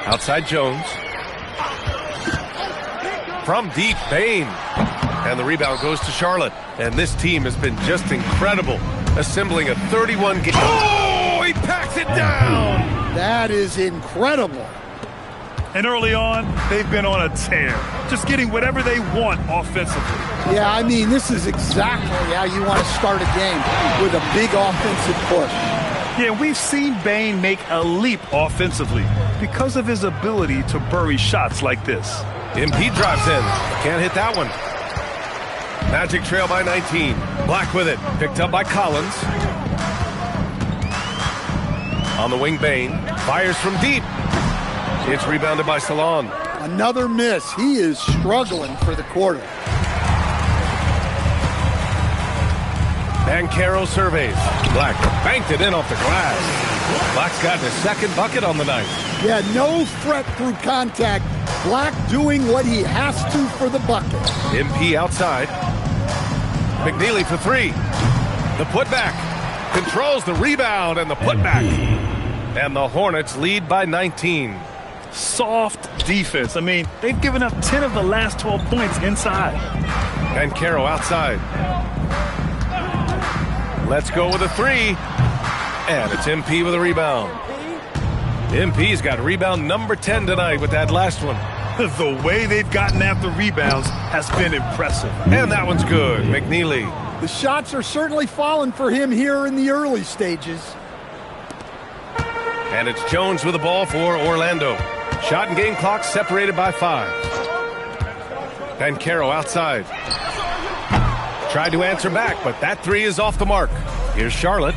Outside Jones. From deep, Bain. And the rebound goes to Charlotte. And this team has been just incredible, assembling a 31 game. Oh, he packs it down! That is incredible. And early on, they've been on a tear, just getting whatever they want offensively. Yeah, I mean, this is exactly how you want to start a game, with a big offensive push. Yeah, we've seen Bain make a leap offensively because of his ability to bury shots like this. MP drives in. Can't hit that one. Magic trail by 19. Black with it. Picked up by Collins. On the wing, Bain. Fires from deep. It's rebounded by Salon. Another miss. He is struggling for the quarter. Bancaro surveys. Black banked it in off the glass. Black's gotten his second bucket on the night. Yeah, no threat through contact. Black doing what he has to for the bucket. MP outside. McNeely for three. The putback. Controls the rebound and the putback. And the Hornets lead by 19. Soft defense. I mean, they've given up 10 of the last 12 points inside. Bancaro outside. Let's go with a three. And it's MP with a rebound. MP's got rebound number 10 tonight with that last one. The way they've gotten after rebounds has been impressive. And that one's good. McNeely. The shots are certainly falling for him here in the early stages. And it's Jones with the ball for Orlando. Shot and game clock separated by 5. Bancaro outside. Tried to answer back, but that three is off the mark. Here's Charlotte.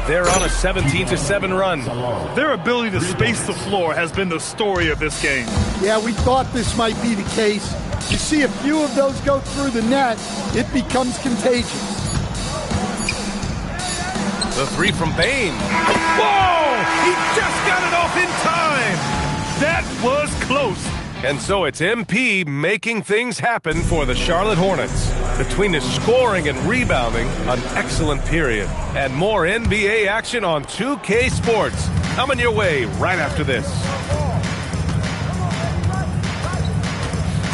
They're on a 17-7 run. Their ability to space the floor has been the story of this game. Yeah, we thought this might be the case. You see a few of those go through the net, it becomes contagious. The three from Bain. Whoa! He just got it off in time! That was close. And so it's MP making things happen for the Charlotte Hornets. Between his scoring and rebounding, an excellent period. And more NBA action on 2K Sports. Coming your way right after this.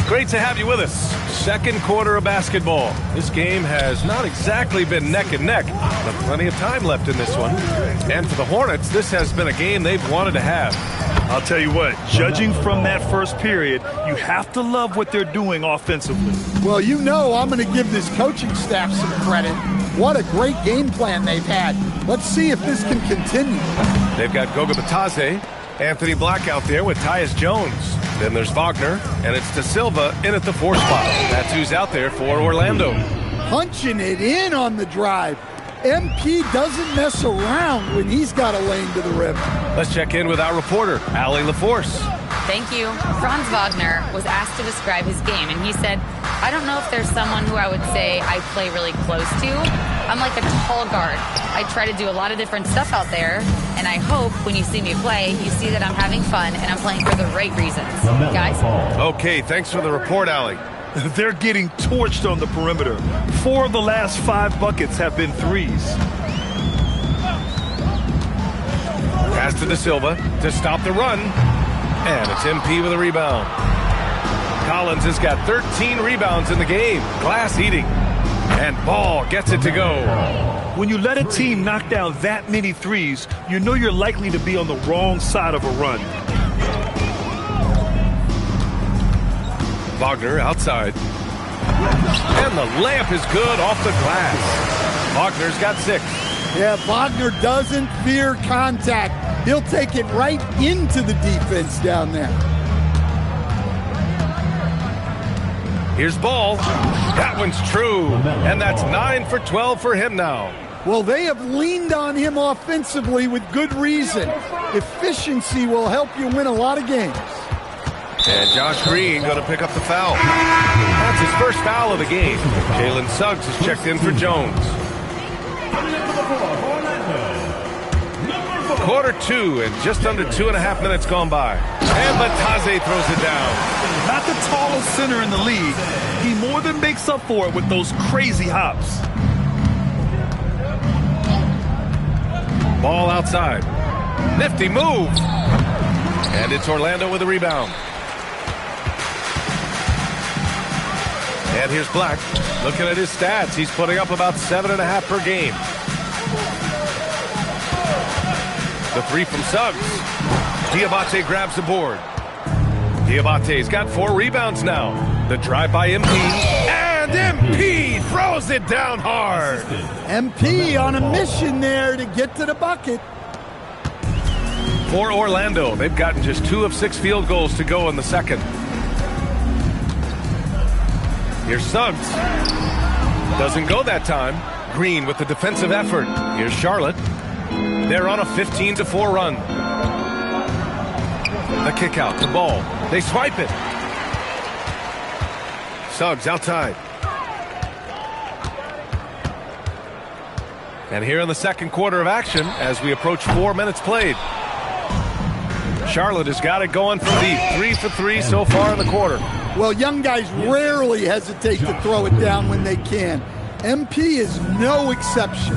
Great to have you with us. Second quarter of basketball. This game has not exactly been neck and neck, but plenty of time left in this one. And for the Hornets, this has been a game they've wanted to have. I'll tell you what, judging from that first period, you have to love what they're doing offensively. Well, you know I'm going to give this coaching staff some credit. What a great game plan they've had. Let's see if this can continue. They've got Goga Batadze, Anthony Black out there with Tyus Jones. Then there's Wagner, and it's De Silva in at the 4 spot. That's who's out there for Orlando. Punching it in on the drive. MP doesn't mess around when he's got a lane to the rim. Let's check in with our reporter, Allie LaForce. Thank you. Franz Wagner was asked to describe his game, and he said, I don't know if there's someone who I would say I play really close to. I'm like a tall guard. I try to do a lot of different stuff out there, and I hope when you see me play, you see that I'm having fun and I'm playing for the right reasons. Guys? Okay, thanks for the report, Allie. They're getting torched on the perimeter. 4 of the last 5 buckets have been threes. Pass to De Silva to stop the run. And it's MP with a rebound. Collins has got 13 rebounds in the game. Glass eating. And Ball gets it to go. When you let a team knock down that many threes, you know you're likely to be on the wrong side of a run. Wagner outside. And the layup is good off the glass. Wagner's got 6. Yeah, Wagner doesn't fear contact. He'll take it right into the defense down there. Here's Ball. That one's true. And that's 9 for 12 for him now. Well, they have leaned on him offensively with good reason. Efficiency will help you win a lot of games. And Josh Green going to pick up the foul. That's his first foul of the game. Jalen Suggs has checked in for Jones. Quarter 2 and just under 2.5 minutes gone by. And Batase throws it down. Not the tallest center in the league. He more than makes up for it with those crazy hops. Ball outside. Nifty move. And it's Orlando with a rebound. And here's Black. Looking at his stats, he's putting up about 7.5 per game. The three from Suggs. Diabate grabs the board. Diabate's got 4 rebounds now. The drive by MP. And MP throws it down hard. MP on a mission there to get to the bucket. For Orlando, they've gotten just 2 of 6 field goals to go in the second. Here's Suggs. Doesn't go that time. Green with the defensive effort. Here's Charlotte. They're on a 15-4 run. The kick out, the ball. They swipe it. Suggs outside. And here in the second quarter of action, as we approach 4 minutes played. Charlotte has got it going from deep. 3 for 3 so far in the quarter. Well, young guys rarely hesitate to throw it down when they can. MP is no exception.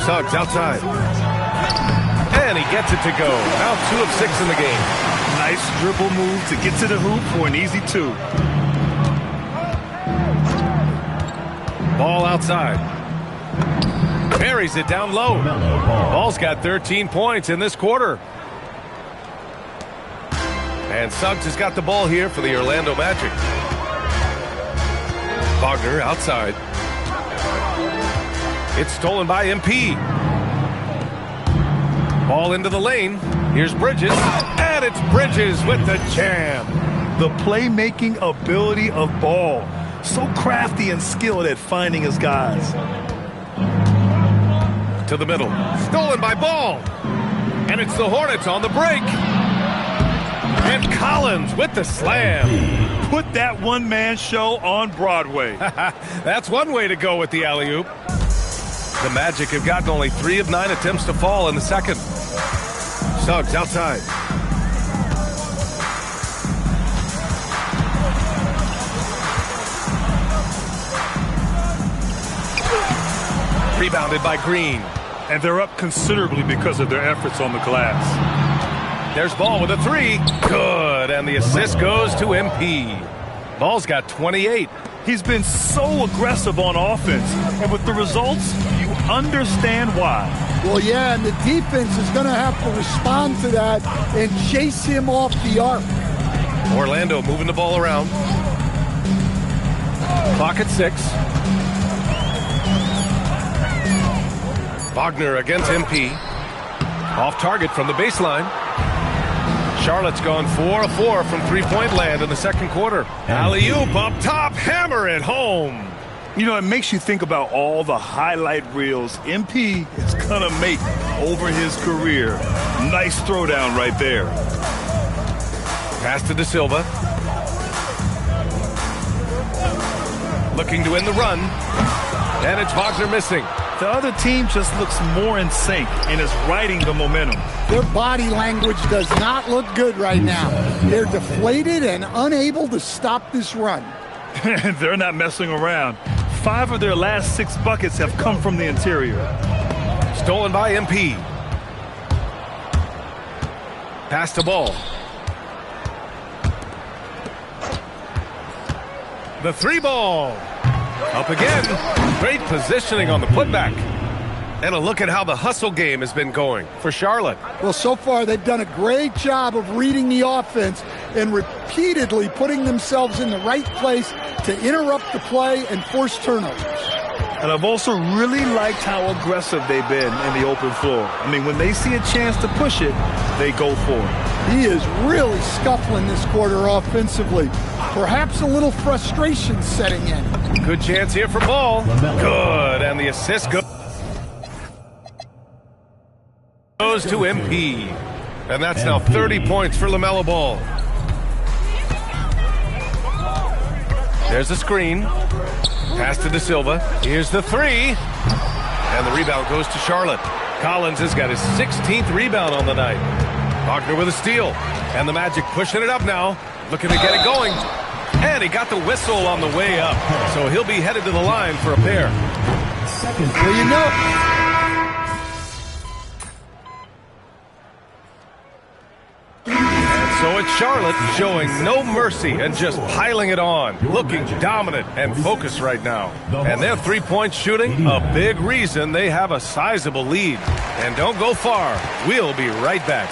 Suggs outside. And he gets it to go. Now 2 of 6 in the game. Nice dribble move to get to the hoop for an easy 2. Ball outside. Buries it down low. Ball's got 13 points in this quarter. And Suggs has got the ball here for the Orlando Magic. Wagner outside. It's stolen by MP. Ball into the lane. Here's Bridges. And it's Bridges with the jam. The playmaking ability of Ball. So crafty and skilled at finding his guys. To the middle. Stolen by Ball. And it's the Hornets on the break. And Collins with the slam. Put that one-man show on Broadway. That's one way to go with the alley-oop. The Magic have gotten only 3 of 9 attempts to fall in the second. Suggs outside. Rebounded by Green. And they're up considerably because of their efforts on the glass. There's Ball with a 3. Good. And the assist goes to MP. Ball's got 28. He's been so aggressive on offense. And with the results, you understand why. Well, yeah, and the defense is going to have to respond to that and chase him off the arc. Orlando moving the ball around. Clock at 6. Wagner against MP. Off target from the baseline. Charlotte's gone 4 of 4 from three-point land in the second quarter. Alley-oop up top, hammer it home. You know, it makes you think about all the highlight reels MP is going to make over his career. Nice throwdown right there. Pass to De Silva. Looking to end the run. And it's Wagner missing. The other team just looks more in sync and is riding the momentum. Their body language does not look good right now. They're deflated and unable to stop this run. They're not messing around. 5 of their last 6 buckets have come from the interior. Stolen by MP. Pass to Ball. The 3 ball. Up again. Great positioning on the putback. And a look at how the hustle game has been going for Charlotte. Well, so far they've done a great job of reading the offense and repeatedly putting themselves in the right place to interrupt the play and force turnovers. And I've also really liked how aggressive they've been in the open floor. I mean, when they see a chance to push it, they go for it. He is really scuffling this quarter offensively. Perhaps a little frustration setting in. Good chance here for Ball. Good, and the assist goes to MP. And that's now 30 points for LaMelo Ball. There's the screen. Pass to De Silva. Here's the three. And the rebound goes to Charlotte. Collins has got his 16th rebound on the night. Wagner with a steal. And the Magic pushing it up now. Looking to get it going. And he got the whistle on the way up. So he'll be headed to the line for a pair. Well, you know. So it's Charlotte showing no mercy and just piling it on, looking dominant and focused right now. And their three-point shooting, a big reason they have a sizable lead. And don't go far. We'll be right back.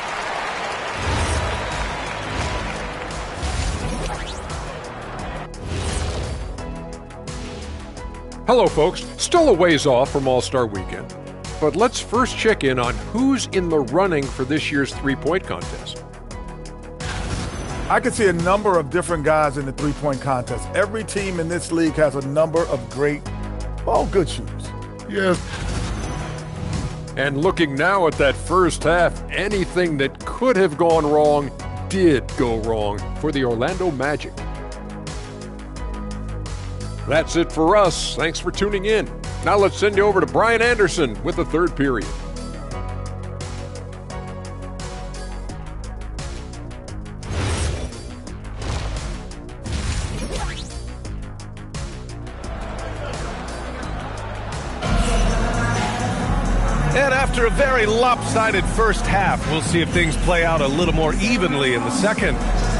Hello, folks. Still a ways off from All-Star Weekend. But let's first check in on who's in the running for this year's three-point contest. I can see a number of different guys in the three-point contest. Every team in this league has a number of great, good shooters. Yes. And looking now at that first half, anything that could have gone wrong did go wrong for the Orlando Magic. That's it for us. Thanks for tuning in. Now let's send you over to Brian Anderson with the third period. And after a very lopsided first half, we'll see if things play out a little more evenly in the second.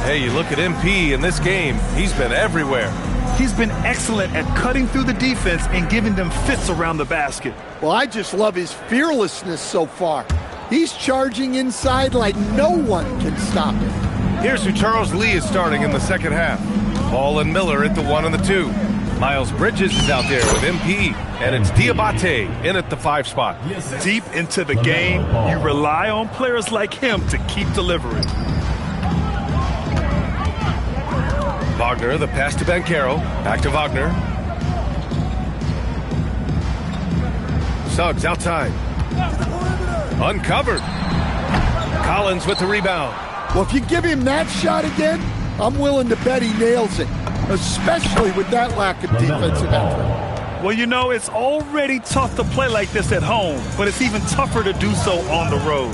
Hey, you look at MP in this game, he's been everywhere. He's been excellent at cutting through the defense and giving them fits around the basket. Well, I just love his fearlessness so far. He's charging inside like no one can stop him. Here's who Charles Lee is starting in the second half. Ball and Miller at the 1 and the 2. Miles Bridges is out there with MP, and it's Diabate in at the 5 spot. Deep into the game, you rely on players like him to keep delivering. Wagner, the pass to Banchero. Back to Wagner. Suggs outside. Uncovered. Collins with the rebound. Well, if you give him that shot again, I'm willing to bet he nails it, especially with that lack of defensive effort. Well, you know, it's already tough to play like this at home, but it's even tougher to do so on the road.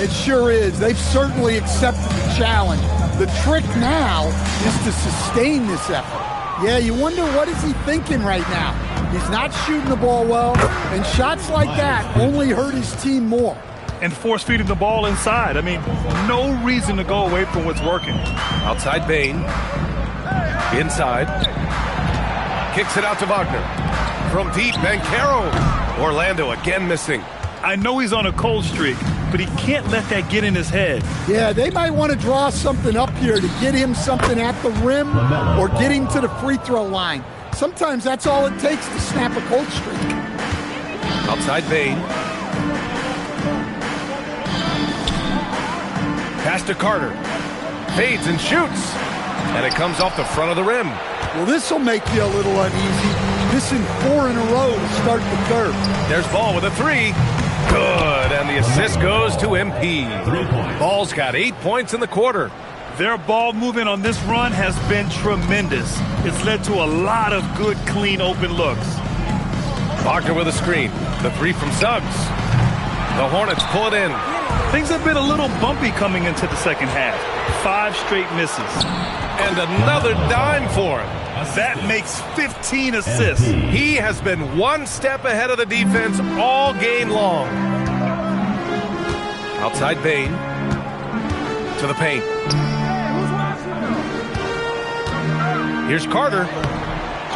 It sure is. They've certainly accepted the challenge. The trick now is to sustain this effort. Yeah, you wonder what is he thinking right now. He's not shooting the ball well, and shots like that only hurt his team more. And force-feeding the ball inside. I mean, no reason to go away from what's working. Outside Bain. Inside. Kicks it out to Wagner. From deep, Banchero. Orlando again missing. I know he's on a cold streak, but he can't let that get in his head. Yeah, they might want to draw something up here to get him something at the rim or get him to the free throw line. Sometimes that's all it takes to snap a cold streak. Outside Bain. Pass to Carter. Fades and shoots. And it comes off the front of the rim. Well, this will make you a little uneasy. Missing 4 in a row to start the third. There's Ball with a 3. Good. And the assist goes to MP. Ball's got 8 points in the quarter. Their ball movement on this run has been tremendous. It's led to a lot of good, clean, open looks. Wagner with a screen. The 3 from Suggs. The Hornets pull it in. Things have been a little bumpy coming into the second half. 5 straight misses. And another dime for him. That makes 15 assists. He has been one step ahead of the defense all game long. Outside Bain. To the paint. Here's Carter.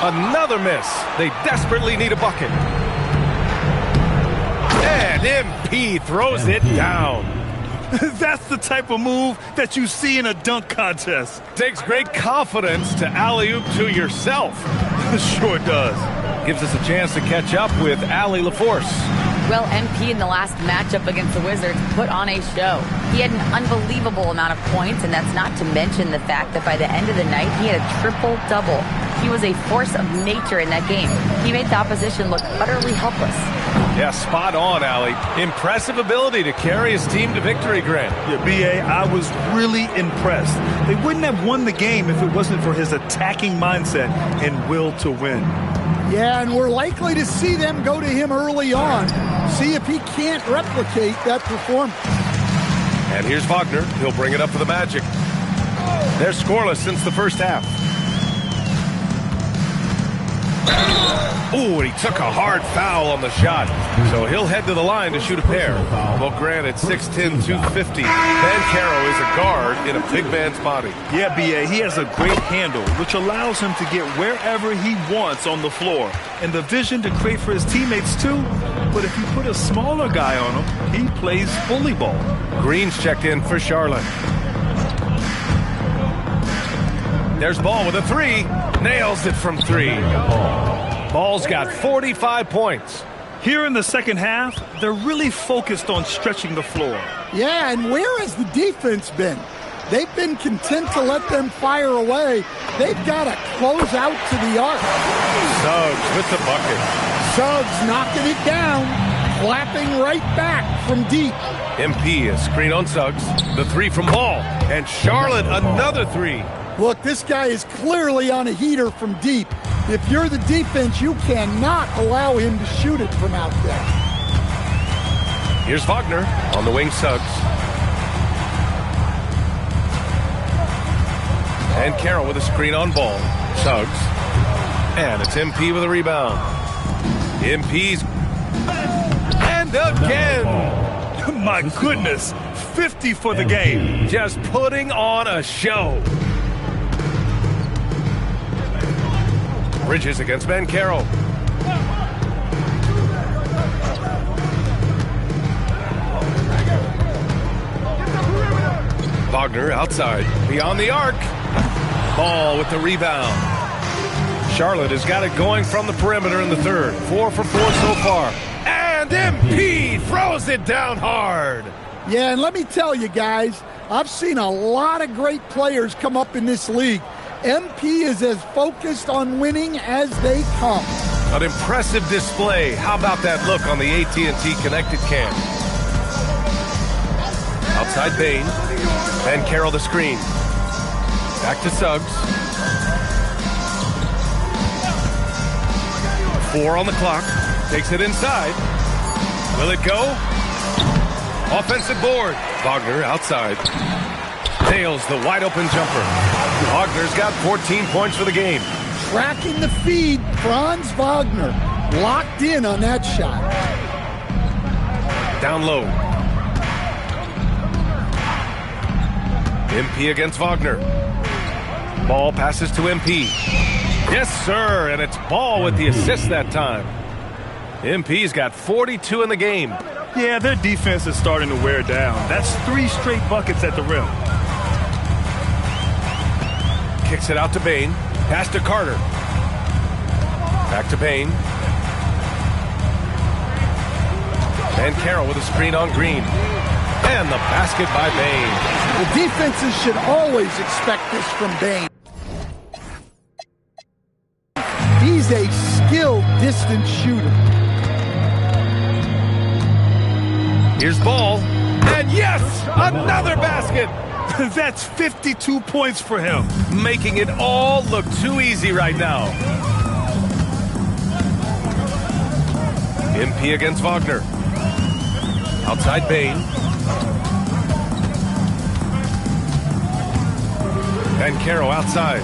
Another miss. They desperately need a bucket. And MP throws it down. That's the type of move that you see in a dunk contest. Takes great confidence to alley-oop to yourself. Sure does. Gives us a chance to catch up with Allie LaForce. Well, MP in the last matchup against the Wizards put on a show. He had an unbelievable amount of points, and that's not to mention the fact that by the end of the night, he had a triple-double. He was a force of nature in that game. He made the opposition look utterly helpless. Yeah, spot on, Allie. Impressive ability to carry his team to victory, Grant. Yeah, B.A., I was really impressed. They wouldn't have won the game if it wasn't for his attacking mindset and will to win. Yeah, and we're likely to see them go to him early on. See if he can't replicate that performance. And here's Wagner. He'll bring it up for the Magic. They're scoreless since the first half. Ooh, and he took a hard foul on the shot. So he'll head to the line to shoot a pair. Well, Grant, at 6'10", 250, Banchero is a guard in a big man's body. Yeah, B.A., he has a great handle, which allows him to get wherever he wants on the floor. And the vision to create for his teammates, too. But if you put a smaller guy on him, he plays bully ball. Green's checked in for Charlotte. There's Ball with a three. Nails it from three. Ball's got 45 points. Here in the second half, they're really focused on stretching the floor. Yeah, and where has the defense been? They've been content to let them fire away. They've got to close out to the arc. Suggs with the bucket. Suggs knocking it down, clapping right back from deep. MP, a screen on Suggs. The three from Ball. And Charlotte, another three. Look, this guy is clearly on a heater from deep. If you're the defense, you cannot allow him to shoot it from out there. Here's Wagner on the wing, Suggs. And Carroll with a screen on Ball. Suggs. And it's MP with a rebound. MP's. And again. My goodness. 50 for the game. Just putting on a show. Bridges against Banchero. Wagner outside, beyond the arc. Ball with the rebound. Charlotte has got it going from the perimeter in the third. 4 for 4 so far. And MP throws it down hard. Yeah, and let me tell you guys, I've seen a lot of great players come up in this league. MP is as focused on winning as they come. An impressive display. How about that look on the AT&T Connected Cam? Outside Bain. And Carroll the screen. Back to Suggs. 4 on the clock. Takes it inside. Will it go? Offensive board. Wagner outside. Nails the wide open jumper. Wagner's got 14 points for the game. Tracking the feed, Franz Wagner locked in on that shot. Down low. MP against Wagner. Ball passes to MP. Yes, sir, and it's Ball with the assist that time. MP's got 42 in the game. Yeah, their defense is starting to wear down. That's 3 straight buckets at the rim. Kicks it out to Bain. Pass to Carter. Back to Bain. And Carroll with a screen on Green. And the basket by Bain. The defenses should always expect this from Bain. He's a skilled distance shooter. Here's Ball. And yes, another basket. That's 52 points for him. Making it all look too easy right now. MP against Wagner. Outside Bain. Banchero outside.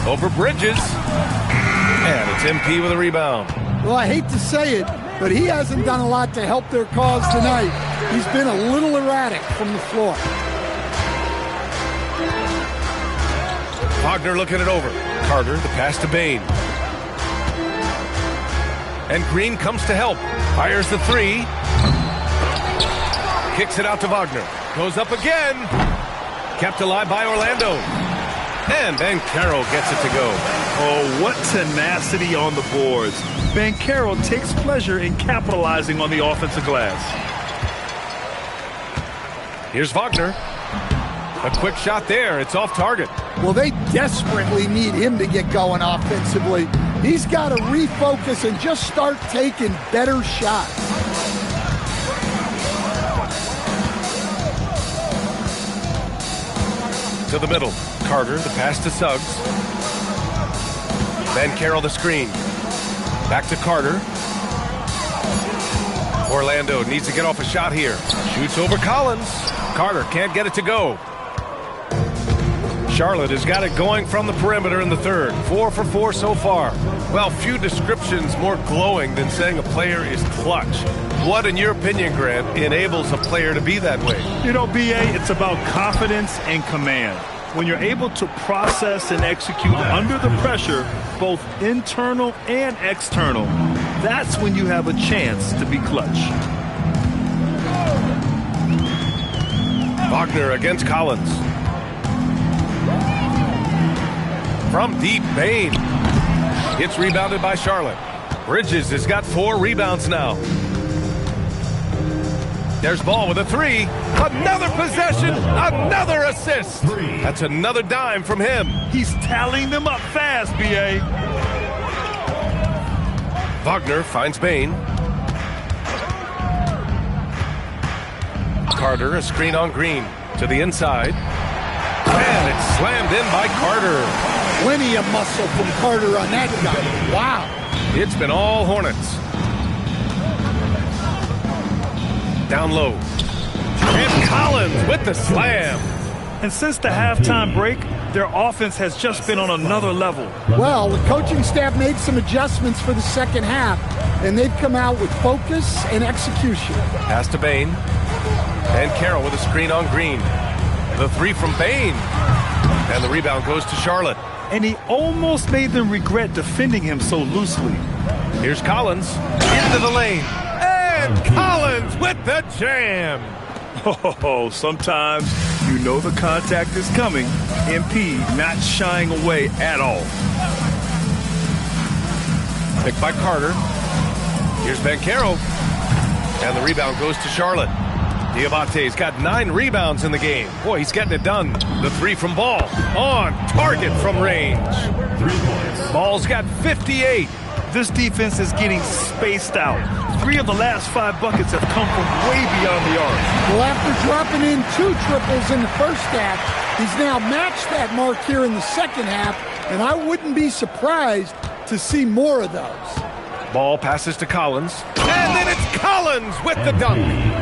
Over Bridges. And it's MP with a rebound. Well, I hate to say it, but he hasn't done a lot to help their cause tonight. He's been a little erratic from the floor. Wagner looking it over. Carter, the pass to Bain. And Green comes to help. Fires the three. Kicks it out to Wagner. Goes up again. Kept alive by Orlando. And Banchero gets it to go. Oh, what tenacity on the boards. Banchero takes pleasure in capitalizing on the offensive glass. Here's Wagner. A quick shot there. It's off target. Well, they desperately need him to get going offensively. He's got to refocus and just start taking better shots. To the middle. Carter, the pass to Suggs. Banchero the screen. Back to Carter. Orlando needs to get off a shot here. Shoots over Collins. Carter can't get it to go. Charlotte has got it going from the perimeter in the third. 4 for 4 so far. Well, few descriptions more glowing than saying a player is clutch. What, in your opinion, Grant, enables a player to be that way? You know, B.A., it's about confidence and command. When you're able to process and execute under the pressure, both internal and external, that's when you have a chance to be clutch. Wagner against Collins. From deep, Bain. It's rebounded by Charlotte. Bridges has got 4 rebounds now. There's Ball with a 3. Another possession, another assist. That's another dime from him. He's tallying them up fast, B.A. Wagner finds Bain. Carter, a screen on Green. To the inside. And it's slammed in by Carter. Plenty of muscle from Carter on that guy. Wow. It's been all Hornets. Down low. And Collins with the slam. And since the halftime break, their offense has just been on another level. Well, the coaching staff made some adjustments for the second half, and they've come out with focus and execution. Pass to Bain. And Carroll with a screen on Green. The 3 from Bain. And the rebound goes to Charlotte. And he almost made them regret defending him so loosely. Here's Collins into the lane. And Collins with the jam. Oh, sometimes you know the contact is coming. MP not shying away at all. Picked by Carter. Here's Banchero. And the rebound goes to Charlotte. Diabate's got 9 rebounds in the game. Boy, he's getting it done. The 3 from Ball. On target from range. Ball's got 58. This defense is getting spaced out. 3 of the last 5 buckets have come from way beyond the arc. Well, after dropping in 2 triples in the first half, he's now matched that mark here in the second half, and I wouldn't be surprised to see more of those. Ball passes to Collins. And then it's Collins with the dunk.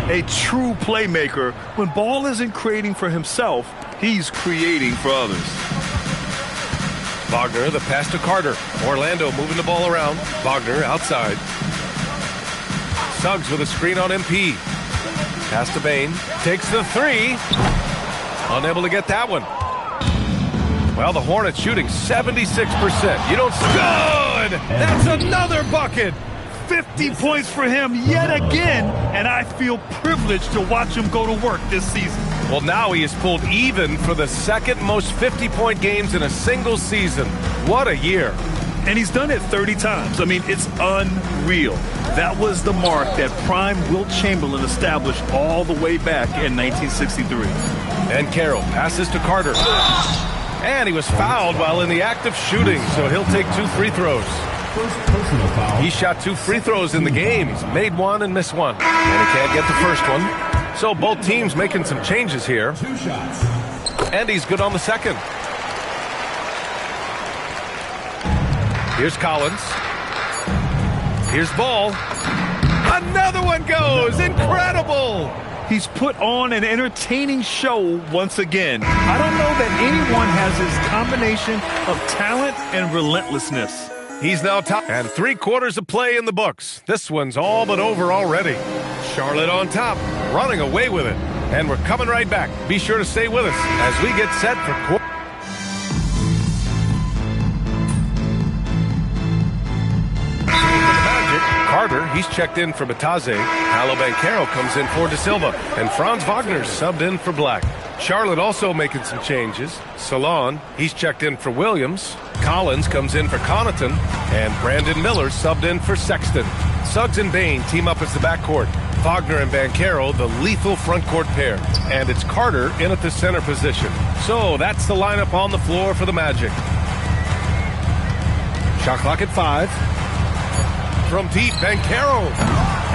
A true playmaker. When Ball isn't creating for himself, he's creating for others. Wagner, the pass to Carter. Orlando moving the ball around. Wagner outside. Suggs with a screen on MP. Pass to Bain. Takes the 3. Unable to get that one. Well, the Hornets shooting 76%. You don't... Good! That's another bucket! 50 points for him yet again, and I feel privileged to watch him go to work this season. Well, now he has pulled even for the second most 50-point games in a single season. What a year. And he's done it 30 times. I mean, it's unreal. That was the mark that prime Wilt Chamberlain established all the way back in 1963. And Carroll passes to Carter. And he was fouled while in the act of shooting, so he'll take 2 free throws. He shot 2 free throws in the game. He's made 1 and missed 1. And he can't get the first one. So both teams making some changes here. And he's good on the second. Here's Collins. Here's Ball. Another one goes. Incredible. He's put on an entertaining show once again. I don't know that anyone has his combination of talent and relentlessness. He's now top. And 3 quarters of play in the books. This one's all but over already. Charlotte on top, running away with it. And we're coming right back. Be sure to stay with us as we get set for Magic. Carter, he's checked in for Bataze. Paolo Banchero comes in for De Silva. And Franz Wagner's subbed in for Black. Charlotte also making some changes. Salon, he's checked in for Williams. Collins comes in for Connaughton. And Brandon Miller subbed in for Sexton. Suggs and Bain team up as the backcourt. Wagner and Banchero, the lethal front court pair. And it's Carter in at the center position. So that's the lineup on the floor for the Magic. Shot clock at 5. From deep, Banchero.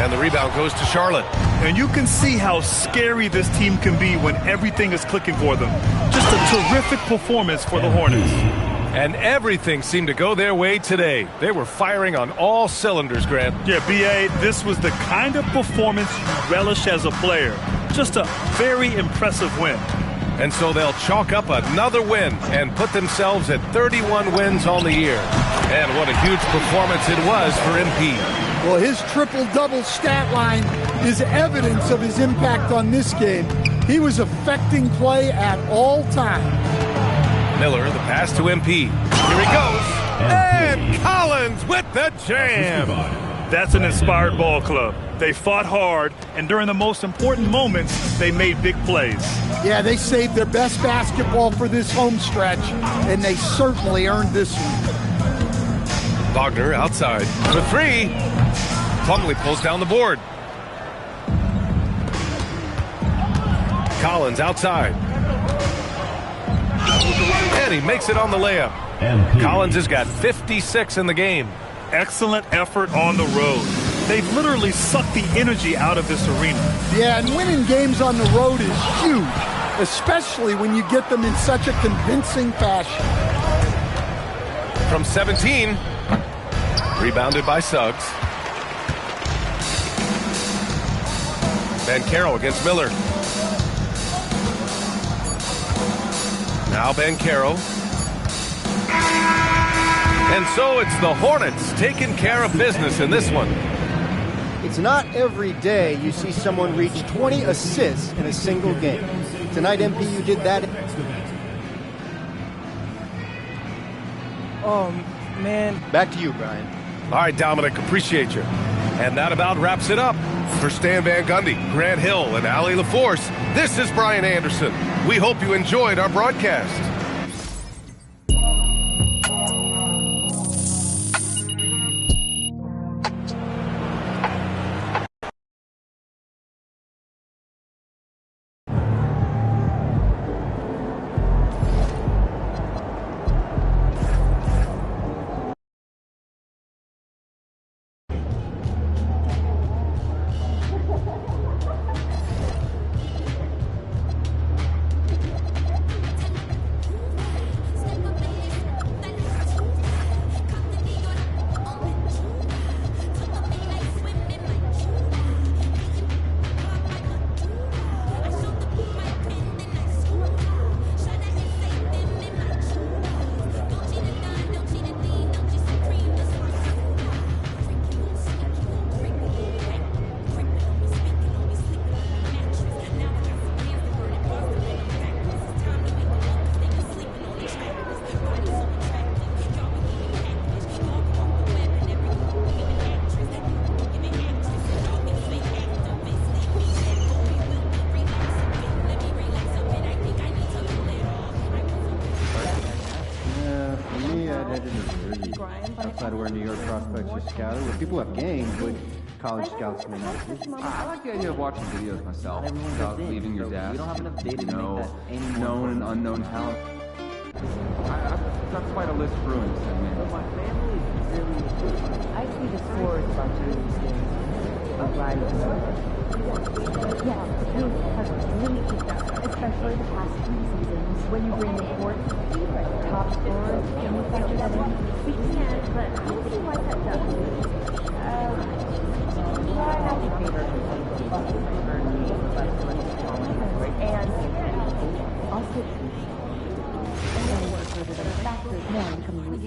And the rebound goes to Charlotte. And you can see how scary this team can be when everything is clicking for them. Just a terrific performance for the Hornets. And everything seemed to go their way today. They were firing on all cylinders, Grant. Yeah, B.A., this was the kind of performance you relish as a player. Just a very impressive win. And so they'll chalk up another win and put themselves at 31 wins on the year. And what a huge performance it was for MP. Well, his triple-double stat line is evidence of his impact on this game. He was affecting play at all times. Miller, the pass to MP. Here he goes. And Collins with the jam. That's an inspired ball club. They fought hard, and during the most important moments, they made big plays. Yeah, they saved their best basketball for this home stretch, and they certainly earned this one. Wagner outside for 3. Plumlee pulls down the board. Collins outside. And he makes it on the layup. Collins has got 56 in the game. Excellent effort on the road. They've literally sucked the energy out of this arena. Yeah, and winning games on the road is huge, especially when you get them in such a convincing fashion. From 17, rebounded by Suggs. Banchero against Miller. Now Banchero. And so it's the Hornets taking care of business in this one. It's not every day you see someone reach 20 assists in a single game. Tonight, MP, you did that. Oh, man. Back to you, Brian. All right, Dominic, appreciate you. And that about wraps it up. For Stan Van Gundy, Grant Hill, and Allie LaForce, this is Brian Anderson. We hope you enjoyed our broadcast. Outside of where New York prospects are scouted, where people have games, but college scouts may not. I like the idea of watching videos myself without leaving your desk. You don't have enough data to know known and unknown talent. That's quite a list of ruins, man. My family is really. I see the scores about these things. Yeah, really has really picked up, especially the past 2 seasons. When you bring the top scorers, can you factor that in? We can, but how do you like that done? Well, I have to favor and also work with the factors more in coming with